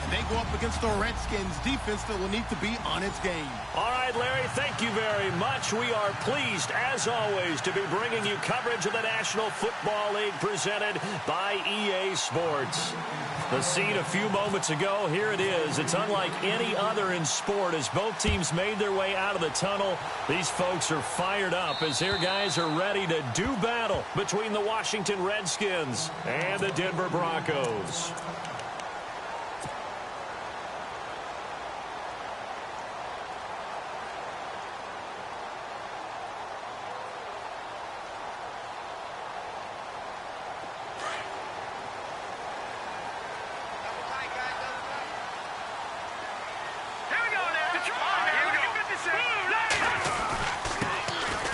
They go up against the Redskins defense that will need to be on its game. All right, Larry, thank you very much. We are pleased, as always, to be bringing you coverage of the National Football League presented by EA Sports. The scene a few moments ago, here it is. It's unlike any other in sport as both teams made their way out of the tunnel. These folks are fired up as their guys are ready to do battle between the Washington Redskins and the Denver Broncos.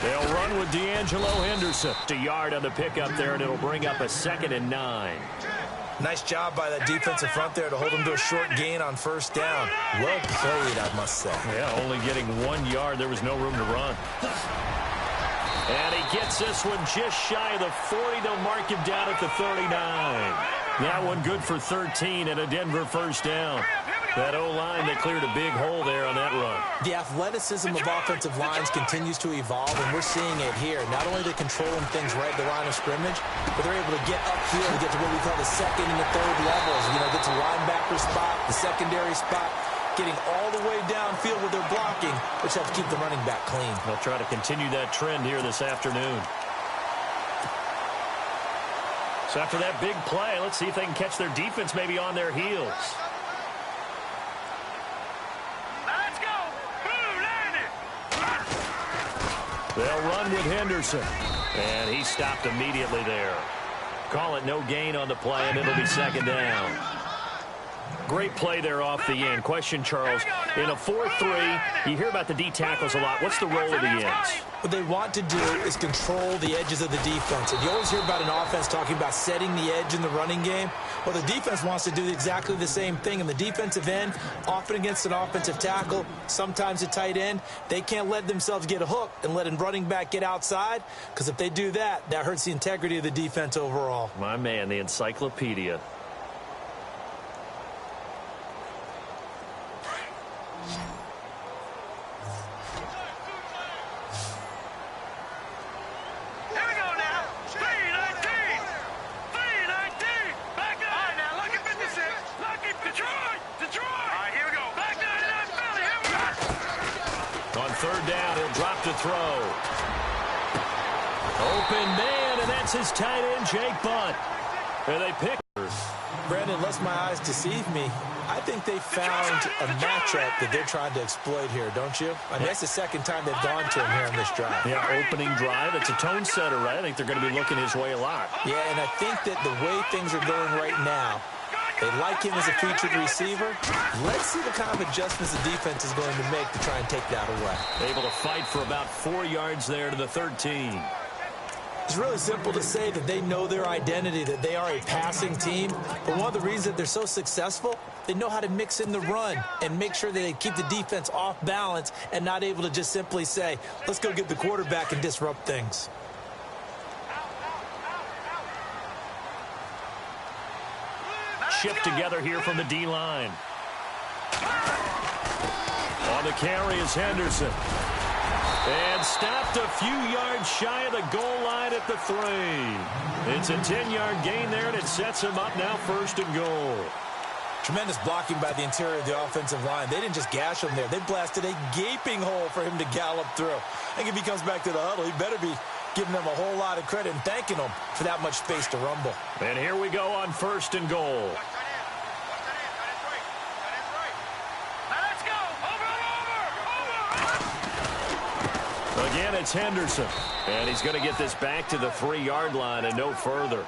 They'll run with D'Angelo Henderson. A yard on the pickup there, and it'll bring up a 2nd and 9. Nice job by that defensive front there to hold them to a short gain on first down. Well played, I must say. Yeah, only getting 1 yard. There was no room to run. And he gets this one just shy of the 40. They'll mark him down at the 39. That one good for 13 and a Denver first down. That O-line that cleared a big hole there on that run. The athleticism of offensive lines continues to evolve, and we're seeing it here. Not only are they controlling things right at the line of scrimmage, but they're able to get upfield to get to what we call the second and the third levels. You know, get to linebacker spot, the secondary spot, getting all the way downfield with their blocking, which helps keep the running back clean. They'll try to continue that trend here this afternoon. So after that big play, let's see if they can catch their defense maybe on their heels. They'll run with Henderson. And he stopped immediately there. Call it no gain on the play, and it'll be 2nd down. Great play there off the end. Question, Charles, in a 4-3, you hear about the D tackles a lot. What's the role of the ends? What they want to do is control the edges of the defense. And you always hear about an offense talking about setting the edge in the running game. Well, the defense wants to do exactly the same thing. In the defensive end, often against an offensive tackle, sometimes a tight end, they can't let themselves get hooked and let a running back get outside, because if they do that, that hurts the integrity of the defense overall. My man, the encyclopedia. Throw. Open man, and that's his tight end, Jake Butt. And they pick. Brandon, lest my eyes deceive me, I think they found a matchup that they're trying to exploit here, don't you? I mean, that's the second time they've gone to him here on this drive. Yeah, opening drive. It's a tone setter, right? I think they're going to be looking his way a lot. Yeah, and I think that the way things are going right now, they like him as a featured receiver. Let's see the kind of adjustments the defense is going to make to try and take that away. Able to fight for about 4 yards there to the 13. It's really simple to say that they know their identity, that they are a passing team. But one of the reasons that they're so successful, they know how to mix in the run and make sure that they keep the defense off balance and not able to just simply say, let's go get the quarterback and disrupt things. Shipped together here from the D-line. On the carry is Henderson. And stopped a few yards shy of the goal line at the 3. It's a 10-yard gain there, and it sets him up now 1st and goal. Tremendous blocking by the interior of the offensive line. They didn't just gash him there. They blasted a gaping hole for him to gallop through. I think if he comes back to the huddle, he better be giving them a whole lot of credit and thanking them for that much space to rumble. And here we go on 1st and goal. Again, it's Henderson. And he's going to get this back to the 3-yard line and no further.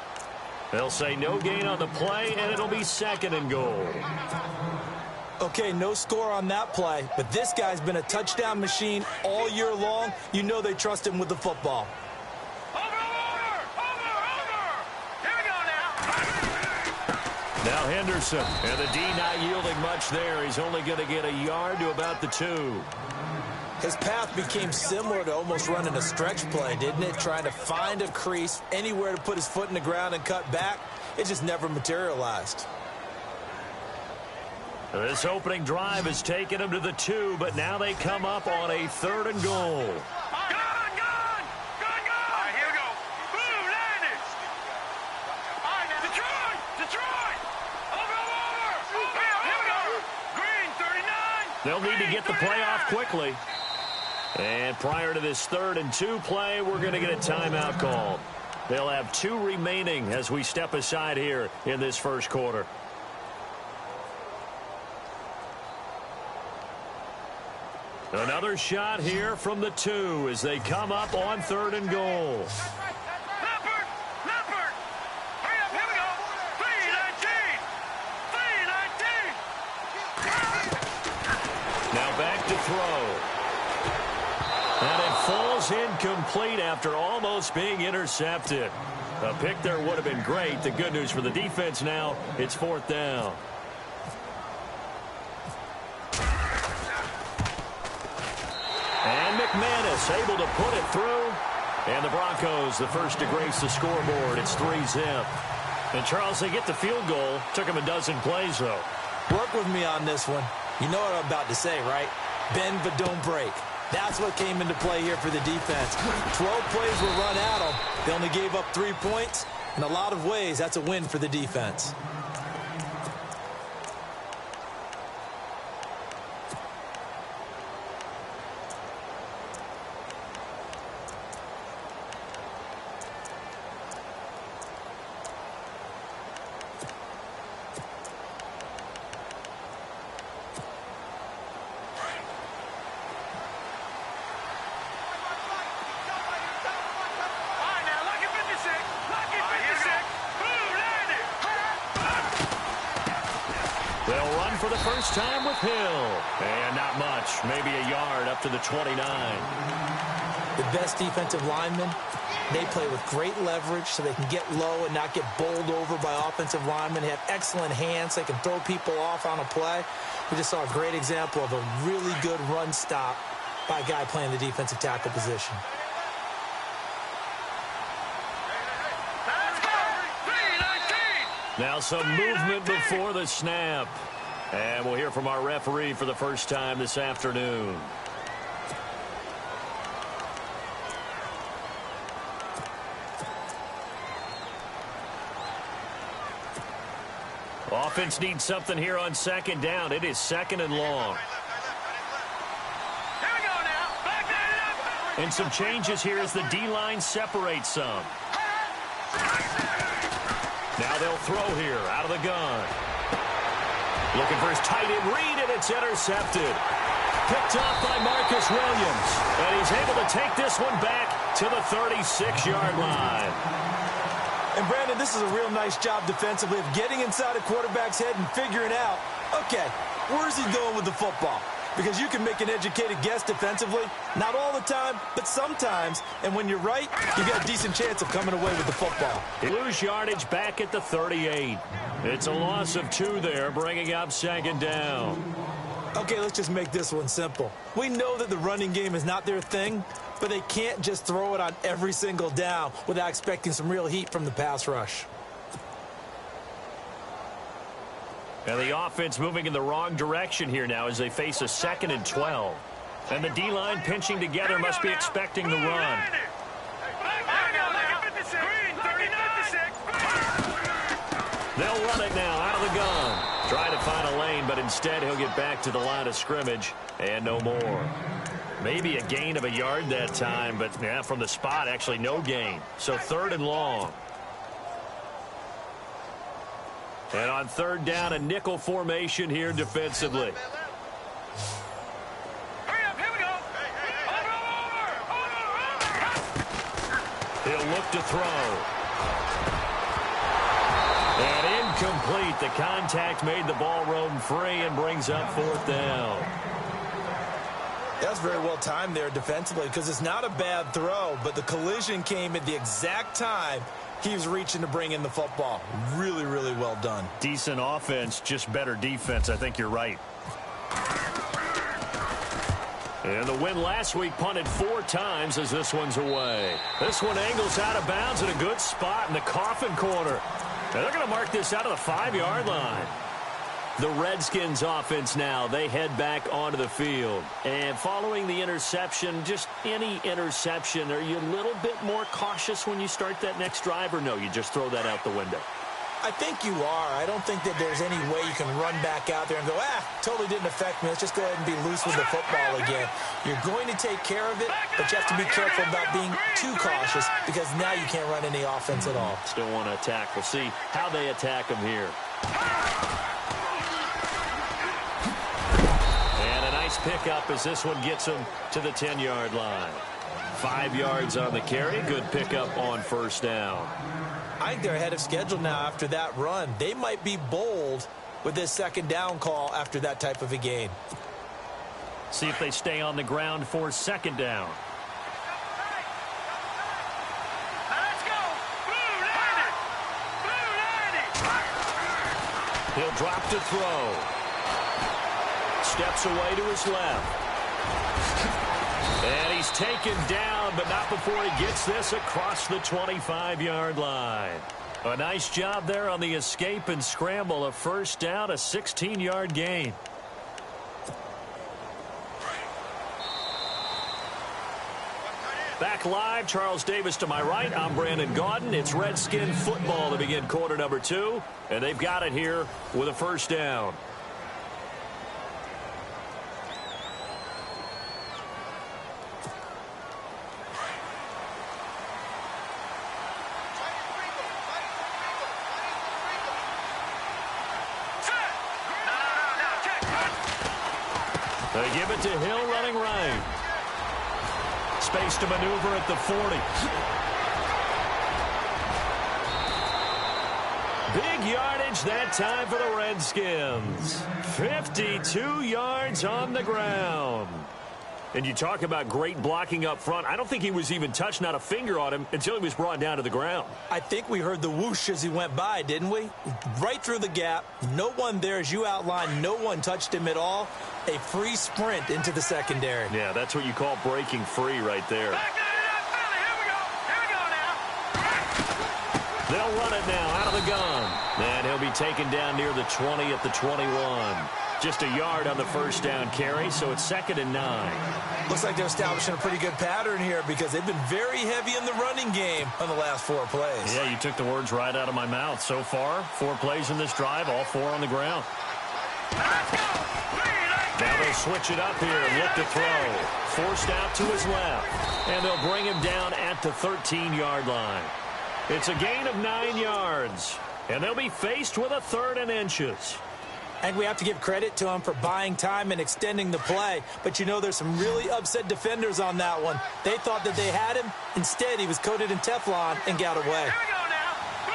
They'll say no gain on the play, and it'll be 2nd and goal. Okay, no score on that play, but this guy's been a touchdown machine all year long. You know they trust him with the football. Now Henderson, and the D not yielding much there. He's only going to get a yard to about the 2. His path became similar to almost running a stretch play, didn't it? Trying to find a crease, anywhere to put his foot in the ground and cut back. It just never materialized. This opening drive has taken them to the 2, but now they come up on a 3rd and goal. Gone! All right, here we go. Boom, landed. All right, now. Detroit! Over. Here we go. Green, 39. They'll need to get the play off quickly. And prior to this 3rd and 2 play, we're going to get a timeout called. They'll have 2 remaining as we step aside here in this first quarter. Another shot here from the 2 as they come up on 3rd and goal. Leopard! Hurry up, here we go. 3:19. Now back to throw. And it falls incomplete after almost being intercepted. A pick there would have been great. The good news for the defense now, it's 4th down. And McManus able to put it through. And the Broncos, the first to grace the scoreboard. It's 3-zip. And, Charles, they get the field goal. Took them a dozen plays, though. Work with me on this one. You know what I'm about to say, right? Bend but don't break. That's what came into play here for the defense. 12 plays were run at them. They only gave up 3 points. In a lot of ways, that's a win for the defense. They'll run for the first time with Hill. And not much, maybe a yard up to the 29. The best defensive linemen, they play with great leverage so they can get low and not get bowled over by offensive linemen. They have excellent hands. They can throw people off on a play. We just saw a great example of a really good run stop by a guy playing the defensive tackle position. Now some movement before the snap. And we'll hear from our referee for the first time this afternoon. Offense needs something here on 2nd down. It is 2nd and long. Here we go now. Back that up. And some changes here as the D-line separates some. Now they'll throw here out of the gun. Looking for his tight end read, and it's intercepted. Picked off by Marcus Williams. And he's able to take this one back to the 36-yard line. And, Brandon, this is a real nice job defensively of getting inside a quarterback's head and figuring out, okay, where's he going with the football? Because you can make an educated guess defensively, not all the time, but sometimes. And when you're right, you got a decent chance of coming away with the football. Lose yardage back at the 38. It's a loss of 2 there, bringing up 2nd down. Okay, let's just make this one simple. We know that the running game is not their thing, but they can't just throw it on every single down without expecting some real heat from the pass rush. And the offense moving in the wrong direction here now as they face a 2nd and 12. And the D-line pinching together must be expecting the run. They'll run it now out of the gun. Try to find a lane, but instead he'll get back to the line of scrimmage and no more. Maybe a gain of a yard that time, but yeah, from the spot, actually no gain. So 3rd and long. And on 3rd down, a nickel formation here defensively. Hurry up, here we go. Over. He'll look to throw. And incomplete. The contact made the ball roam free and brings up 4th down. That's very well timed there defensively because it's not a bad throw, but the collision came at the exact time he was reaching to bring in the football. Really, really well done. Decent offense, just better defense. I think you're right. And the win last week punted 4 times as this one's away. This one angles out of bounds at a good spot in the coffin corner. Now they're going to mark this out of the 5-yard line. The Redskins offense now, they head back onto the field. And following the interception, just any interception, are you a little bit more cautious when you start that next drive, or no, you just throw that out the window? I think you are. I don't think that there's any way you can run back out there and go, totally didn't affect me. Let's just go ahead and be loose with the football again. You're going to take care of it, but you have to be careful about being too cautious because now you can't run any offense at all. Still want to attack. We'll see how they attack them here. And a nice pickup as this one gets them to the 10-yard line. 5 yards on the carry. Good pickup on first down. I think they're ahead of schedule now after that run. They might be bold with this second down call after that type of a gain. See if they stay on the ground for second down. Let's go. Blue 90. He'll drop to throw. Steps away to his left. And he's taken down, but not before he gets this across the 25-yard line. A nice job there on the escape and scramble. A first down, a 16-yard gain. Back live, Charles Davis to my right. I'm Brandon Gaudin. It's Redskin football to begin quarter number 2. And they've got it here with a first down. They give it to Hill running right. Space to maneuver at the 40. Big yardage that time for the Redskins. 52 yards on the ground. And you talk about great blocking up front. I don't think he was even touched, not a finger on him, until he was brought down to the ground. I think we heard the whoosh as he went by, didn't we? Right through the gap. No one there, as you outlined. No one touched him at all. A free sprint into the secondary. Yeah, that's what you call breaking free right there. Back it up, Philly. Here we go. Here we go now. They'll run it now out of the gun. And he'll be taken down near the 20 at the 21. Just a yard on the first down carry, so it's 2nd and 9. Looks like they're establishing a pretty good pattern here because they've been very heavy in the running game on the last 4 plays. Yeah, you took the words right out of my mouth. So far, 4 plays in this drive, all 4 on the ground. Let's go. Now they'll switch it up here and look to throw. Forced out to his left. And they'll bring him down at the 13-yard line. It's a gain of 9 yards. And they'll be faced with a 3rd and inches. And we have to give credit to him for buying time and extending the play. But, you know, there's some really upset defenders on that one. They thought that they had him. Instead, he was coated in Teflon and got away. Here we go now. Blue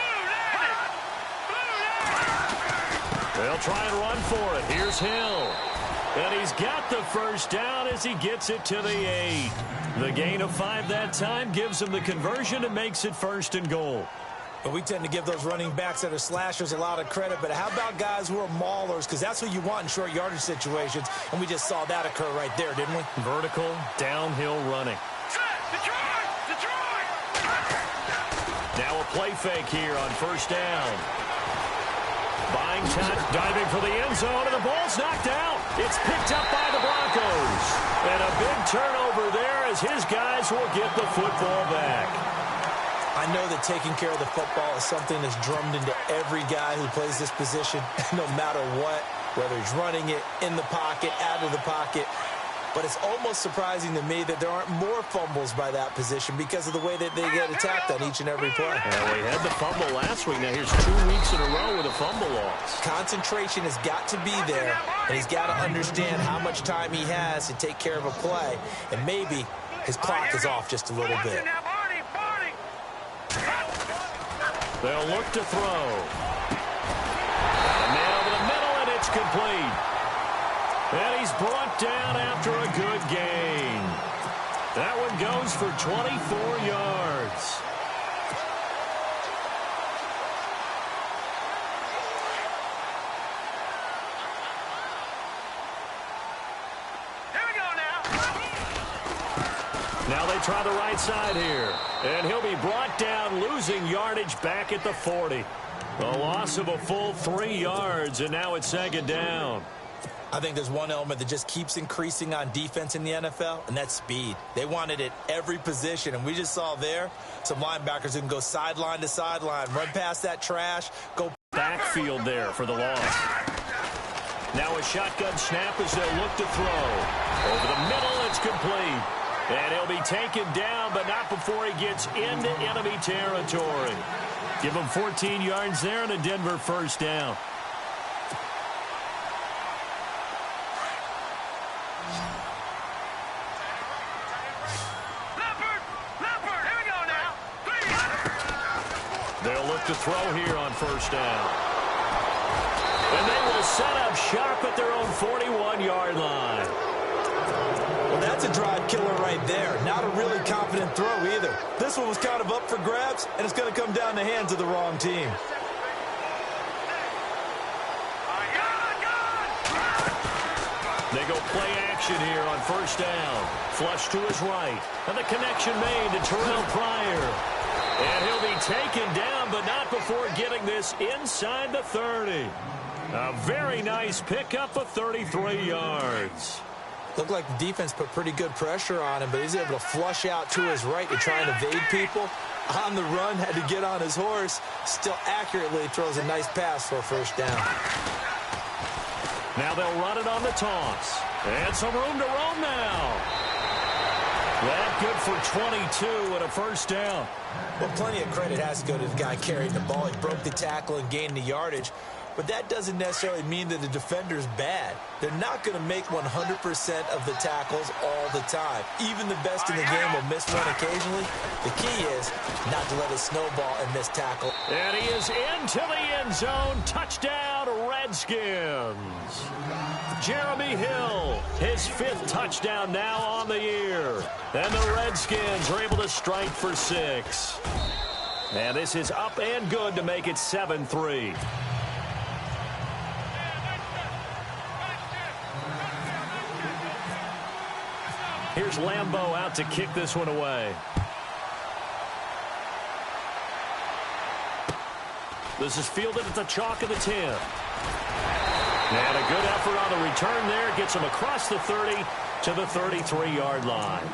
90. They'll try and run for it. Here's Hill. And he's got the first down as he gets it to the 8. The gain of 5 that time gives him the conversion and makes it 1st and goal. But we tend to give those running backs that are slashers a lot of credit. But how about guys who are maulers? Because that's what you want in short yardage situations. And we just saw that occur right there, didn't we? Vertical, downhill running. Detroit! Now a play fake here on first down. Buying time, diving for the end zone, and the ball's knocked out. It's picked up by the Broncos. And a big turnover there as his guys will get the football back. I know that taking care of the football is something that's drummed into every guy who plays this position, no matter what, whether he's running it, in the pocket, out of the pocket. But it's almost surprising to me that there aren't more fumbles by that position because of the way that they get attacked on each and every play. Well, we had the fumble last week. Now here's 2 weeks in a row with a fumble loss. Concentration has got to be there, and he's got to understand how much time he has to take care of a play. And maybe his clock is off just a little bit. They'll look to throw. A man over the middle, and it's complete. And he's brought down after a good gain. That one goes for 24 yards. Here we go now. Now they try the right side here. And he'll be brought down, losing yardage back at the 40. A loss of a full 3 yards, and now it's second down. I think there's one element that just keeps increasing on defense in the NFL, and that's speed. They want it at every position, and we just saw there some linebackers who can go sideline to sideline, run past that trash, go backfield there for the loss. Now a shotgun snap as they'll look to throw. Over the middle, it's complete. And he'll be taken down, but not before he gets into enemy territory. Give him 14 yards there and a Denver first down. They'll look to throw here on first down. And they will set up shop at their own 41-yard line. Well, that's a drive killer right there. Not a really confident throw either. This one was kind of up for grabs, and it's going to come down the hands of the wrong team. They go play action here on first down. Flush to his right. And the connection made to Terrell Pryor. And he'll be taken down, but not before getting this inside the 30. A very nice pickup of 33 yards. Looked like the defense put pretty good pressure on him, but he's able to flush out to his right to try and evade people. On the run, had to get on his horse. Still accurately throws a nice pass for a first down. Now they'll run it on the toss. And some room to roam now. That good for 22 and a first down. Well, plenty of credit has to go to the guy carrying the ball. He broke the tackle and gained the yardage. But that doesn't necessarily mean that the defender's bad. They're not going to make 100% of the tackles all the time. Even the best in the game will miss one occasionally. The key is not to let it snowball and miss tackle. And he is into the end zone. Touchdown, Redskins. Jeremy Hill, his 5th touchdown now on the year. And the Redskins are able to strike for 6. And this is up and good to make it 7-3. Here's Lambeau out to kick this one away. This is fielded at the chalk of the 10. And a good effort on the return there. Gets him across the 30 to the 33-yard line.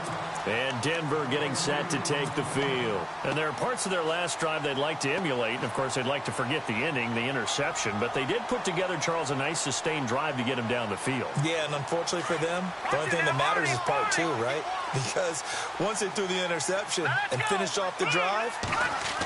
And Denver getting set to take the field. And there are parts of their last drive they'd like to emulate. And, of course, they'd like to forget the ending, the interception. But they did put together, Charles, a nice sustained drive to get him down the field. Yeah, and unfortunately for them, the only thing that matters is part 2, right? Because once they threw the interception and finished off the drive,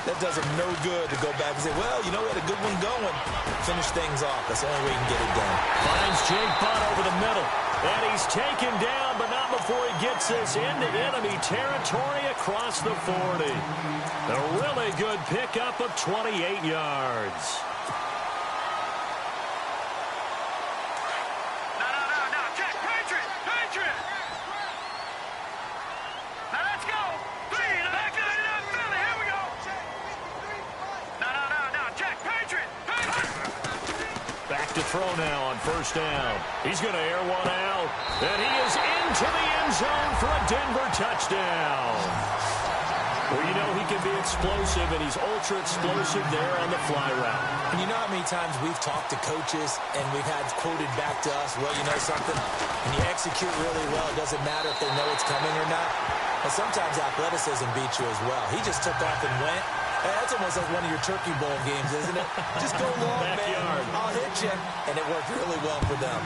that does them no good to go back and say, well, you know, we had a good one going. Finish things off. That's the only way you can get it done. Finds Jake Butt over the middle. And he's taken down, but not before he gets this into enemy territory across the 40. A really good pickup of 28 yards. No, check, Patriot. Now let's go. 3, here we go. No, check, Patriot. Back to throw now on first down. He's going to air one out. And he is into the end zone for a Denver touchdown. Well, you know he can be explosive, and he's ultra-explosive there on the fly route. And you know how many times we've talked to coaches and we've had quoted back to us, well, you know something? When you execute really well, it doesn't matter if they know it's coming or not. And sometimes athleticism beats you as well. He just took off and went. That's almost like one of your Turkey Bowl games, isn't it? Just go long, man. I'll hit you. And it worked really well for them.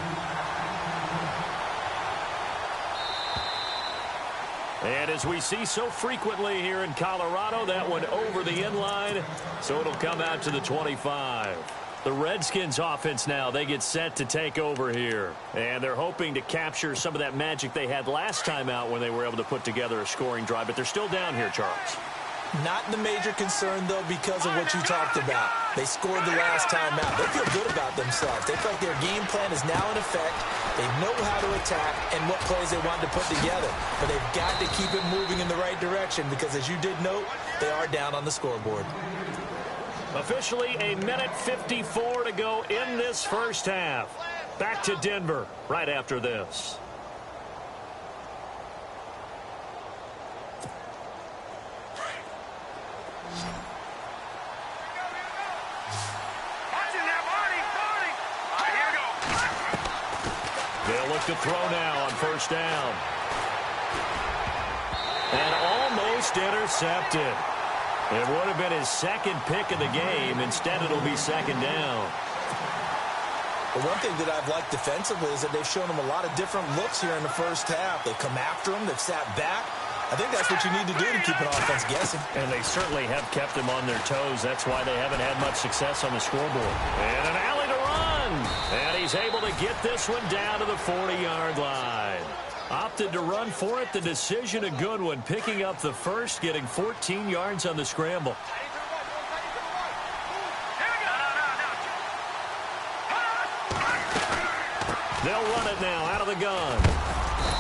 And as we see so frequently here in Colorado, that one over the end line, so it'll come out to the 25. The Redskins offense now, they get set to take over here. And they're hoping to capture some of that magic they had last time out when they were able to put together a scoring drive. But they're still down here, Charles. Not the major concern, though, because of what you talked about. They scored the last time out. They feel good about themselves. They feel like their game plan is now in effect. They know how to attack and what plays they want to put together. But they've got to keep it moving in the right direction because, as you did note, they are down on the scoreboard. Officially a minute 54 to go in this first half. Back to Denver right after this. They'll look to throw now on first down. And almost intercepted. It would have been his second pick of the game. Instead, it'll be second down. The one thing that I've liked defensively is that they've shown him a lot of different looks here in the first half. They've come after him. They've sat back. I think that's what you need to do to keep an offense guessing. And they certainly have kept them on their toes. That's why they haven't had much success on the scoreboard. And an alley to run. And he's able to get this one down to the 40-yard line. Opted to run for it. The decision a good one. Picking up the first, getting 14 yards on the scramble. They'll run it now out of the gun.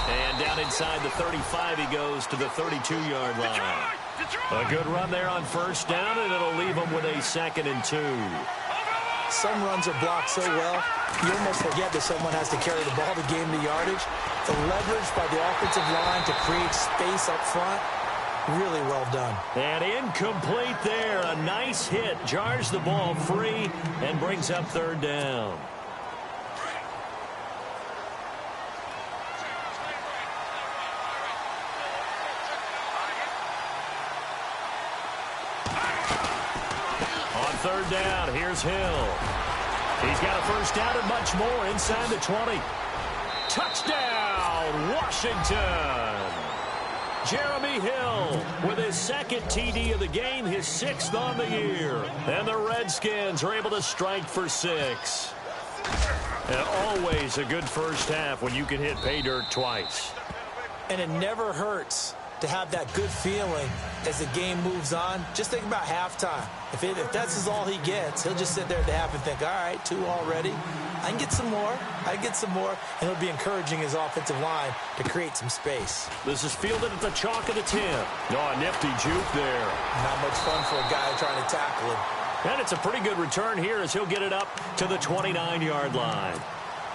And down inside the 35 he goes to the 32-yard line. A good run there on first down, and it'll leave him with a 2nd and 2. Some runs are blocked so well, you almost forget that someone has to carry the ball to gain the yardage. The leverage by the offensive line to create space up front, really well done. And incomplete there. A nice hit. Jars the ball free and brings up 3rd down. On 3rd down, here's Hill. He's got a first down and much more inside the 20. Touchdown, Washington. Jeremy Hill with his 2nd TD of the game, his 6th on the year. And the Redskins are able to strike for 6. And always a good first half when you can hit pay dirt twice. And it never hurts to have that good feeling as the game moves on. Just think about halftime. If that's all he gets, he'll just sit there at the half and think, all right, 2 already. I can get some more. I can get some more. And he'll be encouraging his offensive line to create some space. This is fielded at the chalk of the 10. Oh, a nifty juke there. Not much fun for a guy trying to tackle him. And it's a pretty good return here as he'll get it up to the 29-yard line.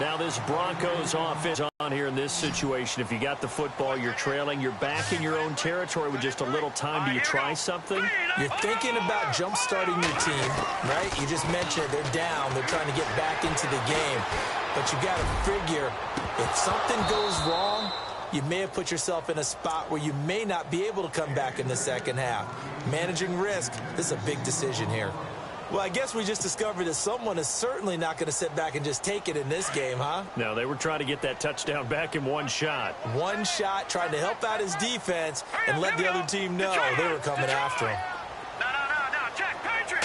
Now this Broncos offense on here in this situation. If you got the football, you're trailing, you're back in your own territory with just a little time. Do you try something? You're thinking about jump-starting your team, right? You just mentioned it. They're down. They're trying to get back into the game. But you got to figure if something goes wrong, you may have put yourself in a spot where you may not be able to come back in the second half. Managing risk, this is a big decision here. Well, I guess we just discovered that someone is certainly not going to sit back and just take it in this game, huh? No, they were trying to get that touchdown back in one shot. One shot, trying to help out his defense and let the other team know they were coming after him. No, check, Patriot.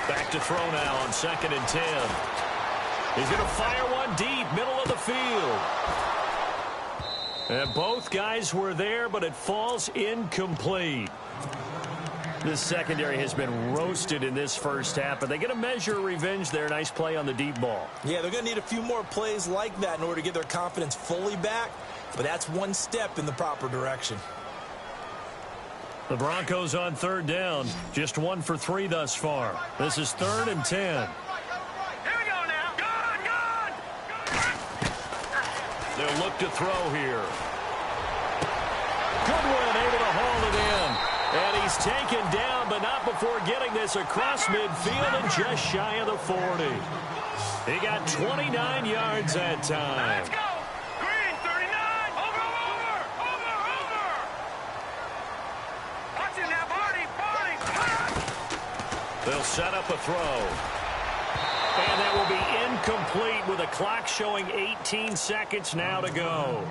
Back to throw now on 2nd and 10. He's going to fire one deep, middle of the field. And both guys were there, but it falls incomplete. This secondary has been roasted in this first half, but they get a measure of revenge there. Nice play on the deep ball. Yeah, they're going to need a few more plays like that in order to get their confidence fully back, but that's one step in the proper direction. The Broncos on 3rd down, just 1 for 3 thus far. This is 3rd and 10. Here we go now. Gone. They'll look to throw here. Goodwin able to haul it in. And he's taken down, but not before getting this across midfield and just shy of the 40. He got 29 yards that time. Let's go. Green, 39. Over. Watch him now, Barney. They'll set up a throw. And that will be incomplete with a clock showing 18 seconds now to go.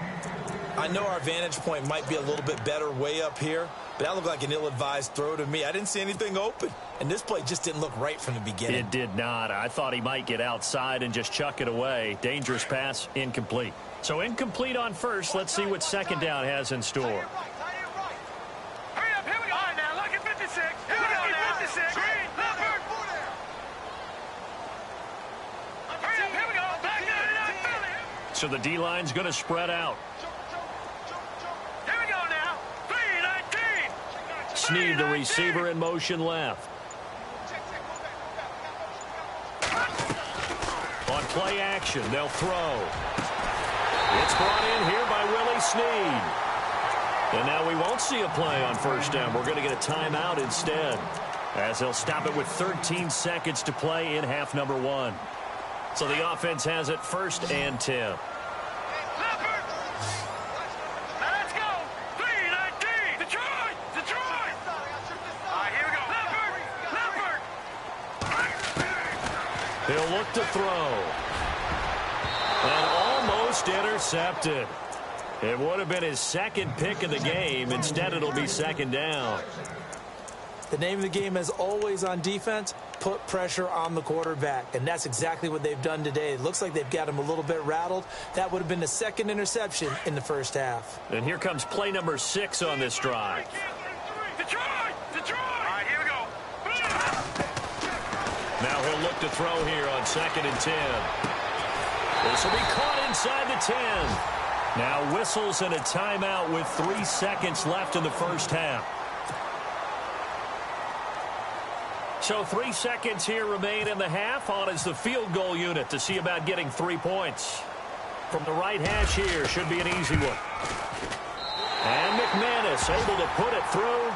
I know our vantage point might be a little bit better way up here, but that looked like an ill-advised throw to me. I didn't see anything open, and this play just didn't look right from the beginning. It did not. I thought he might get outside and just chuck it away. Dangerous pass, incomplete. So incomplete on first. Let's see what 2nd down has in store. Hurry up, here we go. All right, now, look at 56. Here we go now. 56. Green, Leopard. Hurry up, here we go. Back 99, Philly. So the D-line's going to spread out. Sneed, the receiver, in motion left. On play action, they'll throw. It's brought in here by Willie Sneed. And now we won't see a play on first down. We're going to get a timeout instead, as they'll stop it with 13 seconds to play in half number 1. So the offense has it 1st and 10. Leopard. Now let's go. 3-19. Detroit. Detroit. All right, here we go. Leopard. Leopard. He'll look to throw. And almost intercepted. It would have been his 2nd pick of the game. Instead, it'll be 2nd down. The name of the game, as always on defense, put pressure on the quarterback. And that's exactly what they've done today. It looks like they've got him a little bit rattled. That would have been the 2nd interception in the 1st half. And here comes play number 6 on this drive. Detroit. Detroit. All right, here we go. Now he'll look to throw here on 2nd and 10. This will be caught inside the 10. Now whistles and a timeout with 3 seconds left in the 1st half. So 3 seconds here remain in the half. On is the field goal unit to see about getting 3 points. From the right hash here, should be an easy one. And McManus able to put it through.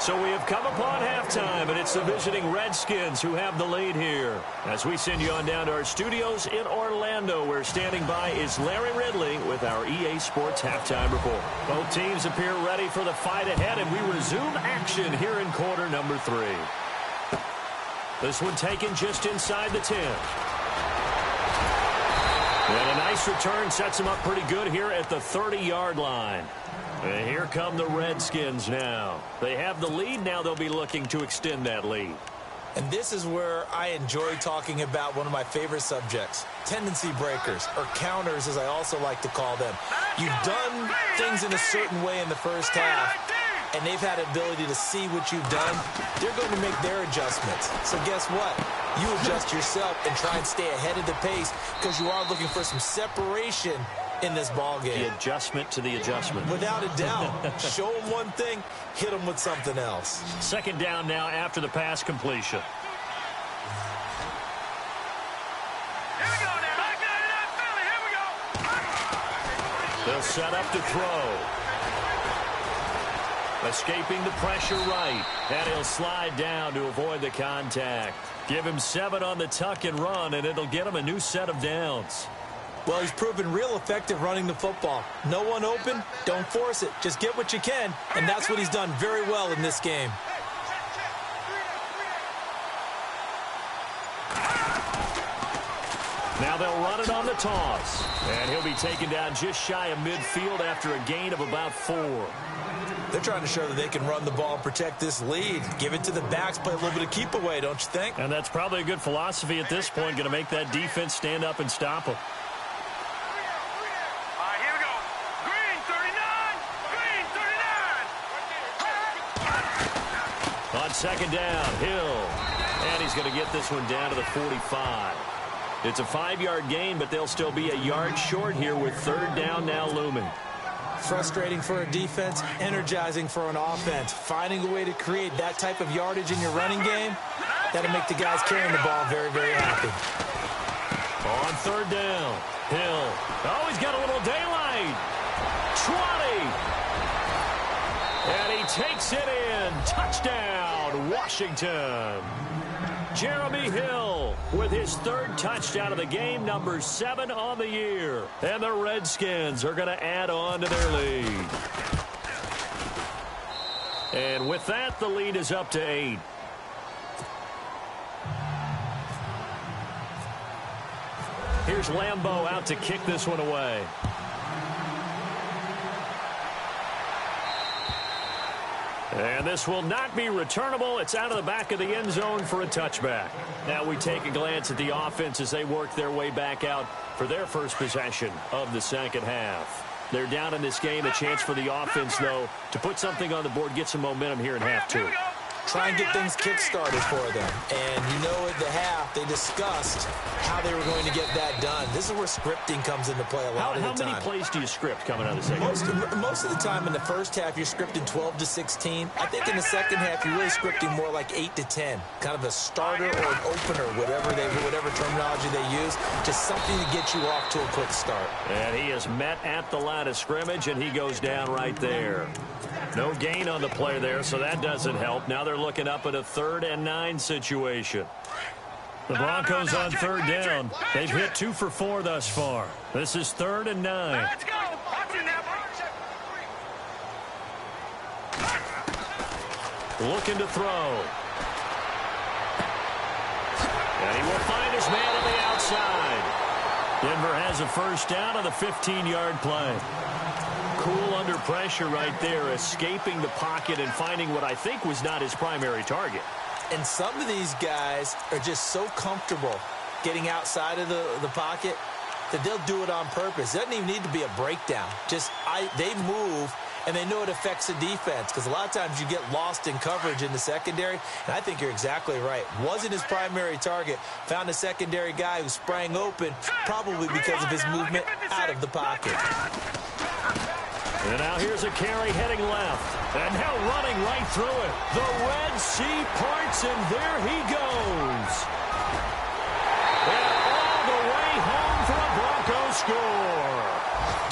So we have come upon halftime, and it's the visiting Redskins who have the lead here. As we send you on down to our studios in Orlando, where standing by is Larry Ridley with our EA Sports Halftime Report. Both teams appear ready for the fight ahead, and we resume action here in quarter number 3. This one taken just inside the 10. And a nice return sets him up pretty good here at the 30-yard line. And here come the Redskins now. They have the lead. Now they'll be looking to extend that lead. And this is where I enjoy talking about one of my favorite subjects, tendency breakers, or counters, as I also like to call them. You've done things in a certain way in the 1st half, and they've had the ability to see what you've done. They're going to make their adjustments. So guess what? You adjust yourself and try and stay ahead of the pace, because you are looking for some separation in this ball game. The adjustment to the adjustment. Without a doubt. Show them one thing, hit them with something else. 2nd down now after the pass completion. Here we go now. Back out of that Philly. Here we go. They'll set up to throw. Escaping the pressure right. And he'll slide down to avoid the contact. Give him 7 on the tuck and run, and it'll get him a new set of downs. Well, he's proven real effective running the football. No one open, don't force it. Just get what you can, and that's what he's done very well in this game. Now they'll run it on the toss. And he'll be taken down just shy of midfield after a gain of about 4. They're trying to show that they can run the ball and protect this lead. Give it to the backs, play a little bit of keep away, don't you think? And that's probably a good philosophy at this point, going to make that defense stand up and stop them. All right, here we go. Green 39. Green 39. On 2nd down, Hill. And he's going to get this one down to the 45. It's a 5-yard gain, but they'll still be a yard short here with 3rd down now looming. Frustrating for a defense, energizing for an offense. Finding a way to create that type of yardage in your running game, that'll make the guys carrying the ball very, very happy. On 3rd down, Hill. Oh, he's got a little daylight. 20. And he takes it in. Touchdown, Washington. Jeremy Hill with his 3rd touchdown of the game, number 7 on the year. And the Redskins are going to add on to their lead. And with that, the lead is up to 8. Here's Lambeau out to kick this one away. And this will not be returnable. It's out of the back of the end zone for a touchback. Now we take a glance at the offense as they work their way back out for their first possession of the 2nd half. They're down in this game. A chance for the offense, though, to put something on the board, get some momentum here in half 2. Try and get things kick-started for them. And you know at the half, they discussed how they were going to get that done. This is where scripting comes into play a lot of the time. How many plays do you script coming out of the 2nd? Most of the time in the 1st half, you're scripting 12 to 16. I think in the 2nd half, you're really scripting more like 8 to 10. Kind of a starter or an opener, whatever terminology they use. Just something to get you off to a quick start. And he is met at the line of scrimmage, and he goes down right there. No gain on the play there, so that doesn't help. Now they're looking up at a 3rd and 9 situation. The Broncos on third down. They've hit 2 for 4 thus far. This is 3rd and 9. Let's go. Looking to throw. And he will find his man on the outside. Denver has a first down on the 15-yard play. Cool under pressure right there, escaping the pocket and finding what I think was not his primary target. And some of these guys are just so comfortable getting outside of the pocket that they'll do it on purpose. It doesn't even need to be a breakdown. They move, and they know it affects the defense, because a lot of times you get lost in coverage in the secondary, and I think you're exactly right. Wasn't his primary target. Found a secondary guy who sprang open, probably because of his movement out of the pocket. And now here's a carry heading left. And now running right through it. The Red Sea parts, and there he goes. And all the way home for a Broncos score.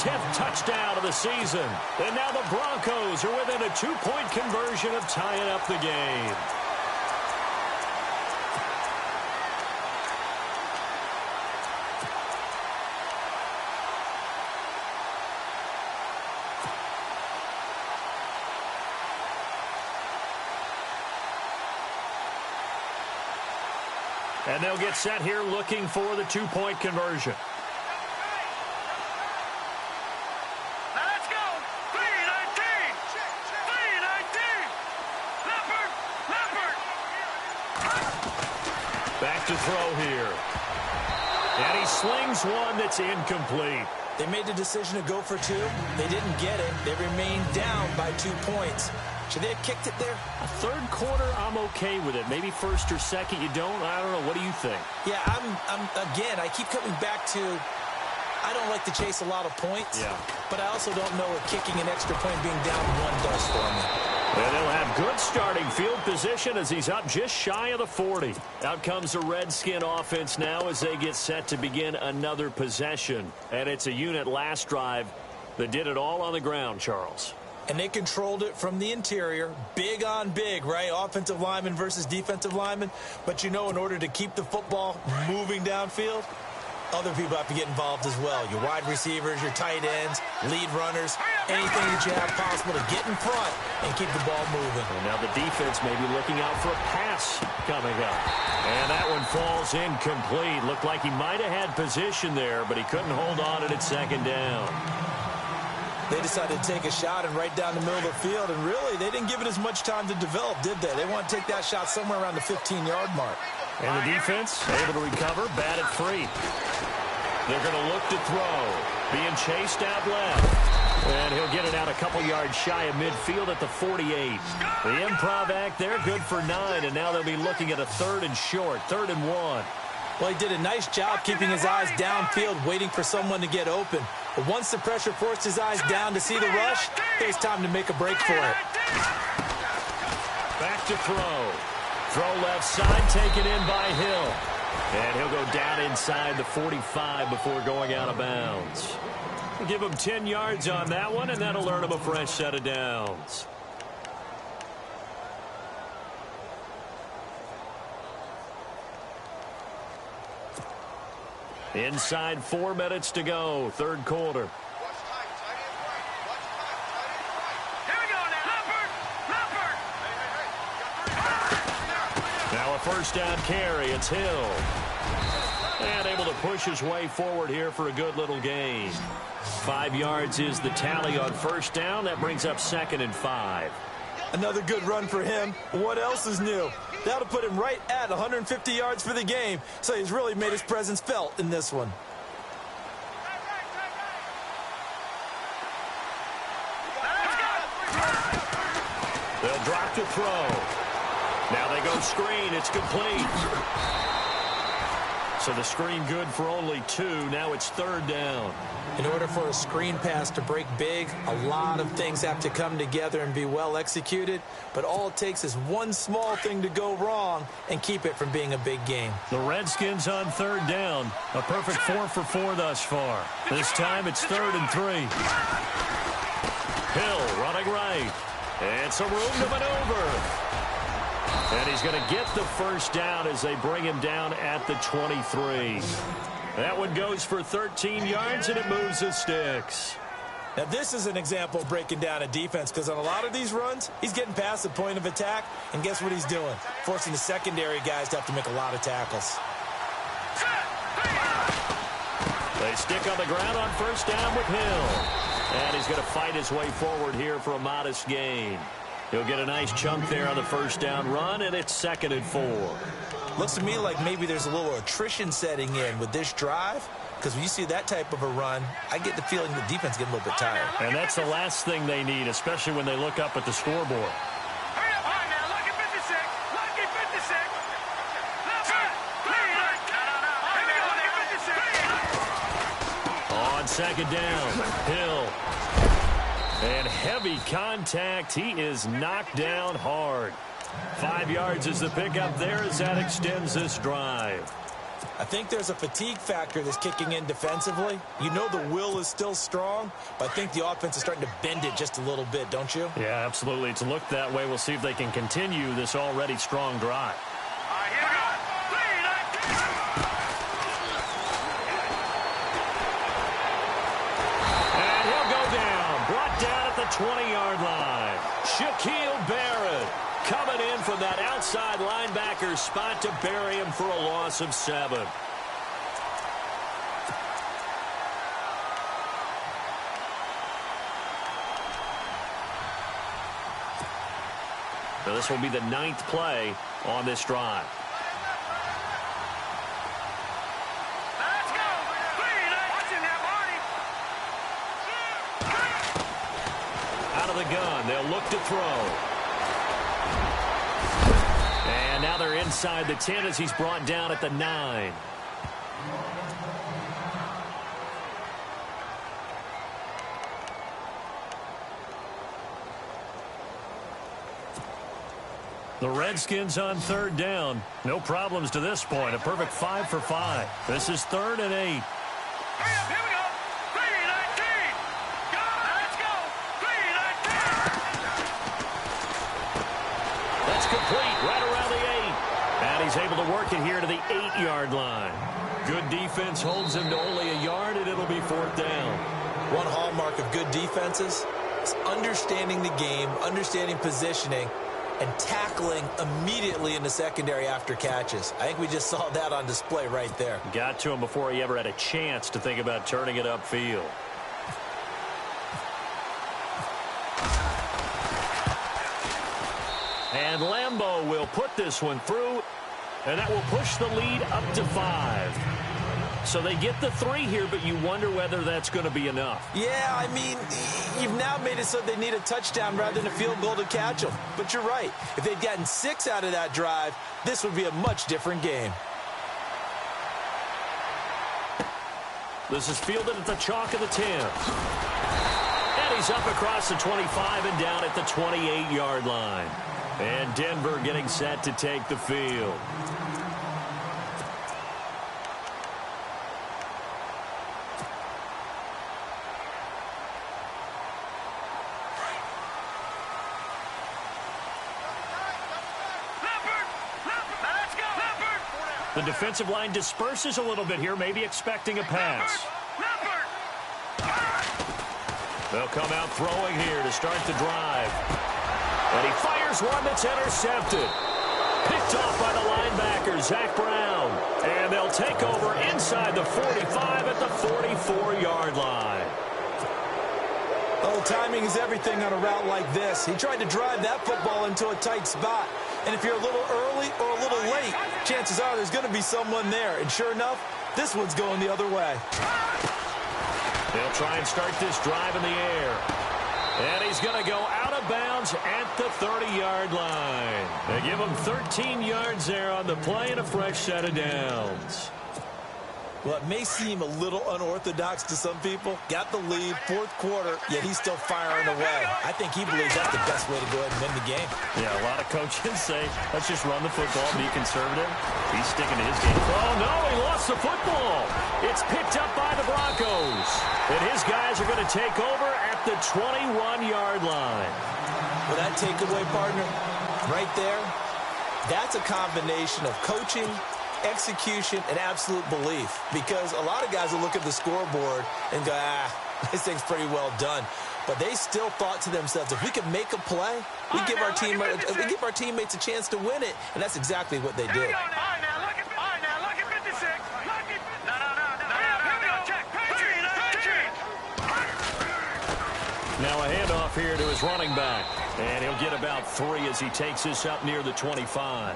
10th touchdown of the season. And now the Broncos are within a 2-point conversion of tying up the game. And they'll get set here looking for the 2-point conversion. Now let's go. 3-19. 3-19. Leopard. Back to throw here. And he slings one that's incomplete. They made the decision to go for 2. They didn't get it. They remained down by 2 points. Should they have kicked it there? A third quarter, I'm okay with it. Maybe first or second, you don't. I don't know. What do you think? Yeah, again, I keep coming back to, I don't like to chase a lot of points. Yeah. But I also don't know what kicking an extra point being down 1 does for me. And they'll have good starting field position as he's up just shy of the 40. Out comes the Redskin offense now as they get set to begin another possession. And it's a unit last drive that did it all on the ground, Charles. And they controlled it from the interior, big on big, right? Offensive lineman versus defensive lineman. But you know, in order to keep the football moving downfield, other people have to get involved as well. Your wide receivers, your tight ends, lead runners, anything that you have possible to get in front and keep the ball moving. And now the defense may be looking out for a pass coming up. And that one falls incomplete. Looked like he might have had position there, but he couldn't hold on at its second down. They decided to take a shot and right down the middle of the field, and really, they didn't give it as much time to develop, did they? They want to take that shot somewhere around the 15-yard mark. And the defense able to recover, batted free. They're going to look to throw. Being chased out left. And he'll get it out a couple yards shy of midfield at the 48. The improv act there, good for 9, and now they'll be looking at a 3rd and short, 3rd and 1. Well, he did a nice job keeping his eyes downfield, waiting for someone to get open. But once the pressure forced his eyes down to see the rush, it was time to make a break for it. Back to throw. Throw left side, taken in by Hill. And he'll go down inside the 45 before going out of bounds. We'll give him 10 yards on that one, and that'll earn him a fresh set of downs. Inside 4 minutes to go, 3rd quarter. Now a first down carry. It's Hill. And able to push his way forward here for a good little gain. 5 yards is the tally on first down. That brings up 2nd and 5. Another good run for him. What else is new? That'll put him right at 150 yards for the game. So he's really made his presence felt in this one. They'll drop to throw. Now they go screen. It's complete. So the screen good for only 2. Now it's 3rd down. In order for a screen pass to break big, a lot of things have to come together and be well executed. But all it takes is one small thing to go wrong and keep it from being a big game. The Redskins on 3rd down. A perfect 4 for 4 thus far. This time it's 3rd and 3. Hill running right. And some room to maneuver. And he's going to get the first down as they bring him down at the 23. That one goes for 13 yards, and it moves the sticks. Now, this is an example of breaking down a defense, because on a lot of these runs, he's getting past the point of attack, and guess what he's doing? Forcing the secondary guys to have to make a lot of tackles. They stick on the ground on first down with Hill. And he's going to fight his way forward here for a modest gain. He'll get a nice chunk there on the first down run, and it's 2nd and 4. Looks to me like maybe there's a little attrition setting in with this drive, because when you see that type of a run, I get the feeling the defense getting a little bit tired. And that's the last thing they need, especially when they look up at the scoreboard. Hurry up, high now. Lucky 56. Lucky 56. On 2nd down, Hill. And heavy contact. He is knocked down hard. 5 yards is the pickup there as that extends this drive. I think there's a fatigue factor that's kicking in defensively. You know the will is still strong, but I think the offense is starting to bend it just a little bit, don't you? Yeah, absolutely. It's looked that way. We'll see if they can continue this already strong drive. All right, here we go. And he'll go down. Brought down at the 20-yard line. Shaquille Barrett coming in from that outside linebacker spot to bury him for a loss of 7. Now this will be the 9th play on this drive. Let's go. Watching that, Marty. Out of the gun, they'll look to throw. And now they're inside the 10 as he's brought down at the 9. The Redskins on 3rd down. No problems to this point. A perfect 5 for 5. This is 3rd and 8. Hurry up, here we go. 3-19. Go. Let's go. 3-19. That's complete right around the 8. And he's able to work it here to the 8-yard line. Good defense holds him to only a yard, and it'll be 4th down. One hallmark of good defenses is understanding the game, understanding positioning, and tackling immediately in the secondary after catches. I think we just saw that on display right there. Got to him before he ever had a chance to think about turning it upfield. And Lambeau will put this one through, and that will push the lead up to 5. So they get the 3 here, but you wonder whether that's going to be enough. Yeah, I mean, you've now made it so they need a touchdown rather than a field goal to catch them. But you're right. If they'd gotten 6 out of that drive, this would be a much different game. This is fielded at the chalk of the 10. And he's up across the 25 and down at the 28-yard line. And Denver getting set to take the field. The defensive line disperses a little bit here, maybe expecting a pass. They'll come out throwing here to start the drive. And he fires one that's intercepted. Picked off by the linebacker, Zach Brown. And they'll take over inside the 45 at the 44-yard line. Oh, timing is everything on a route like this. He tried to drive that football into a tight spot. And if you're a little early or a little late, chances are there's going to be someone there. And sure enough, this one's going the other way. They'll try and start this drive in the air. And he's going to go out of bounds at the 30-yard line. They give him 13 yards there on the play and a fresh set of downs. Well, it may seem a little unorthodox to some people. Got the lead, 4th quarter, yet he's still firing away. I think he believes that's the best way to go ahead and win the game. Yeah, a lot of coaches say, let's just run the football, be conservative. He's sticking to his game. Oh, no, he lost the football. It's picked up by the Broncos. And his guys are going to take over at the 21-yard line. Well, that takeaway, partner, right there, That's a combination of coaching, execution, and absolute belief. Because a lot of guys will look at the scoreboard and go, this thing's pretty well done. But they still thought to themselves, if we can make a play, we give our teammates a chance to win it. And that's exactly what they did. Now a handoff here to his running back. And he'll get about 3 as he takes this up near the 25.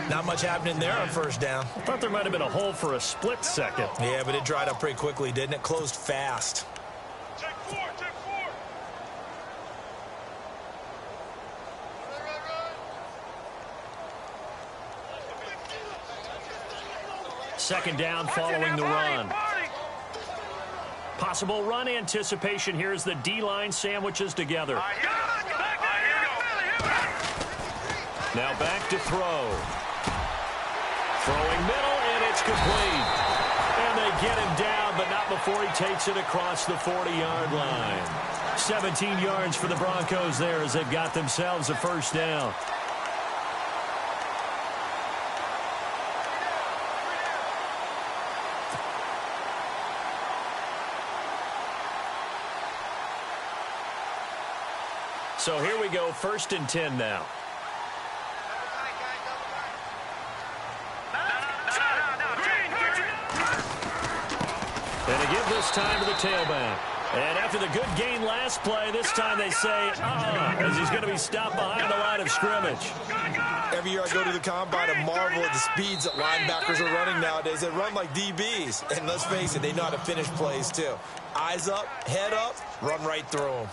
Not much happening there on first down. I thought there might have been a hole for a split second. Yeah, but it dried up pretty quickly, didn't it? Closed fast. Check 4, check 4. Second down following the run. Possible run anticipation here as the D-line sandwiches together. Now back to throw. Throwing middle, and it's complete. And they get him down, but not before he takes it across the 40-yard line. 17 yards for the Broncos there as they've got themselves a first down. So here we go, 1st and 10 now. And they give this time to the tailback. And after the good gain last play, this time they say, as he's going to be stopped behind the line of scrimmage. Every year I go to the combine and marvel at the speeds that linebackers are running nowadays. They run like DBs. And let's face it, they know how to finish plays too. Eyes up, head up, run right through them.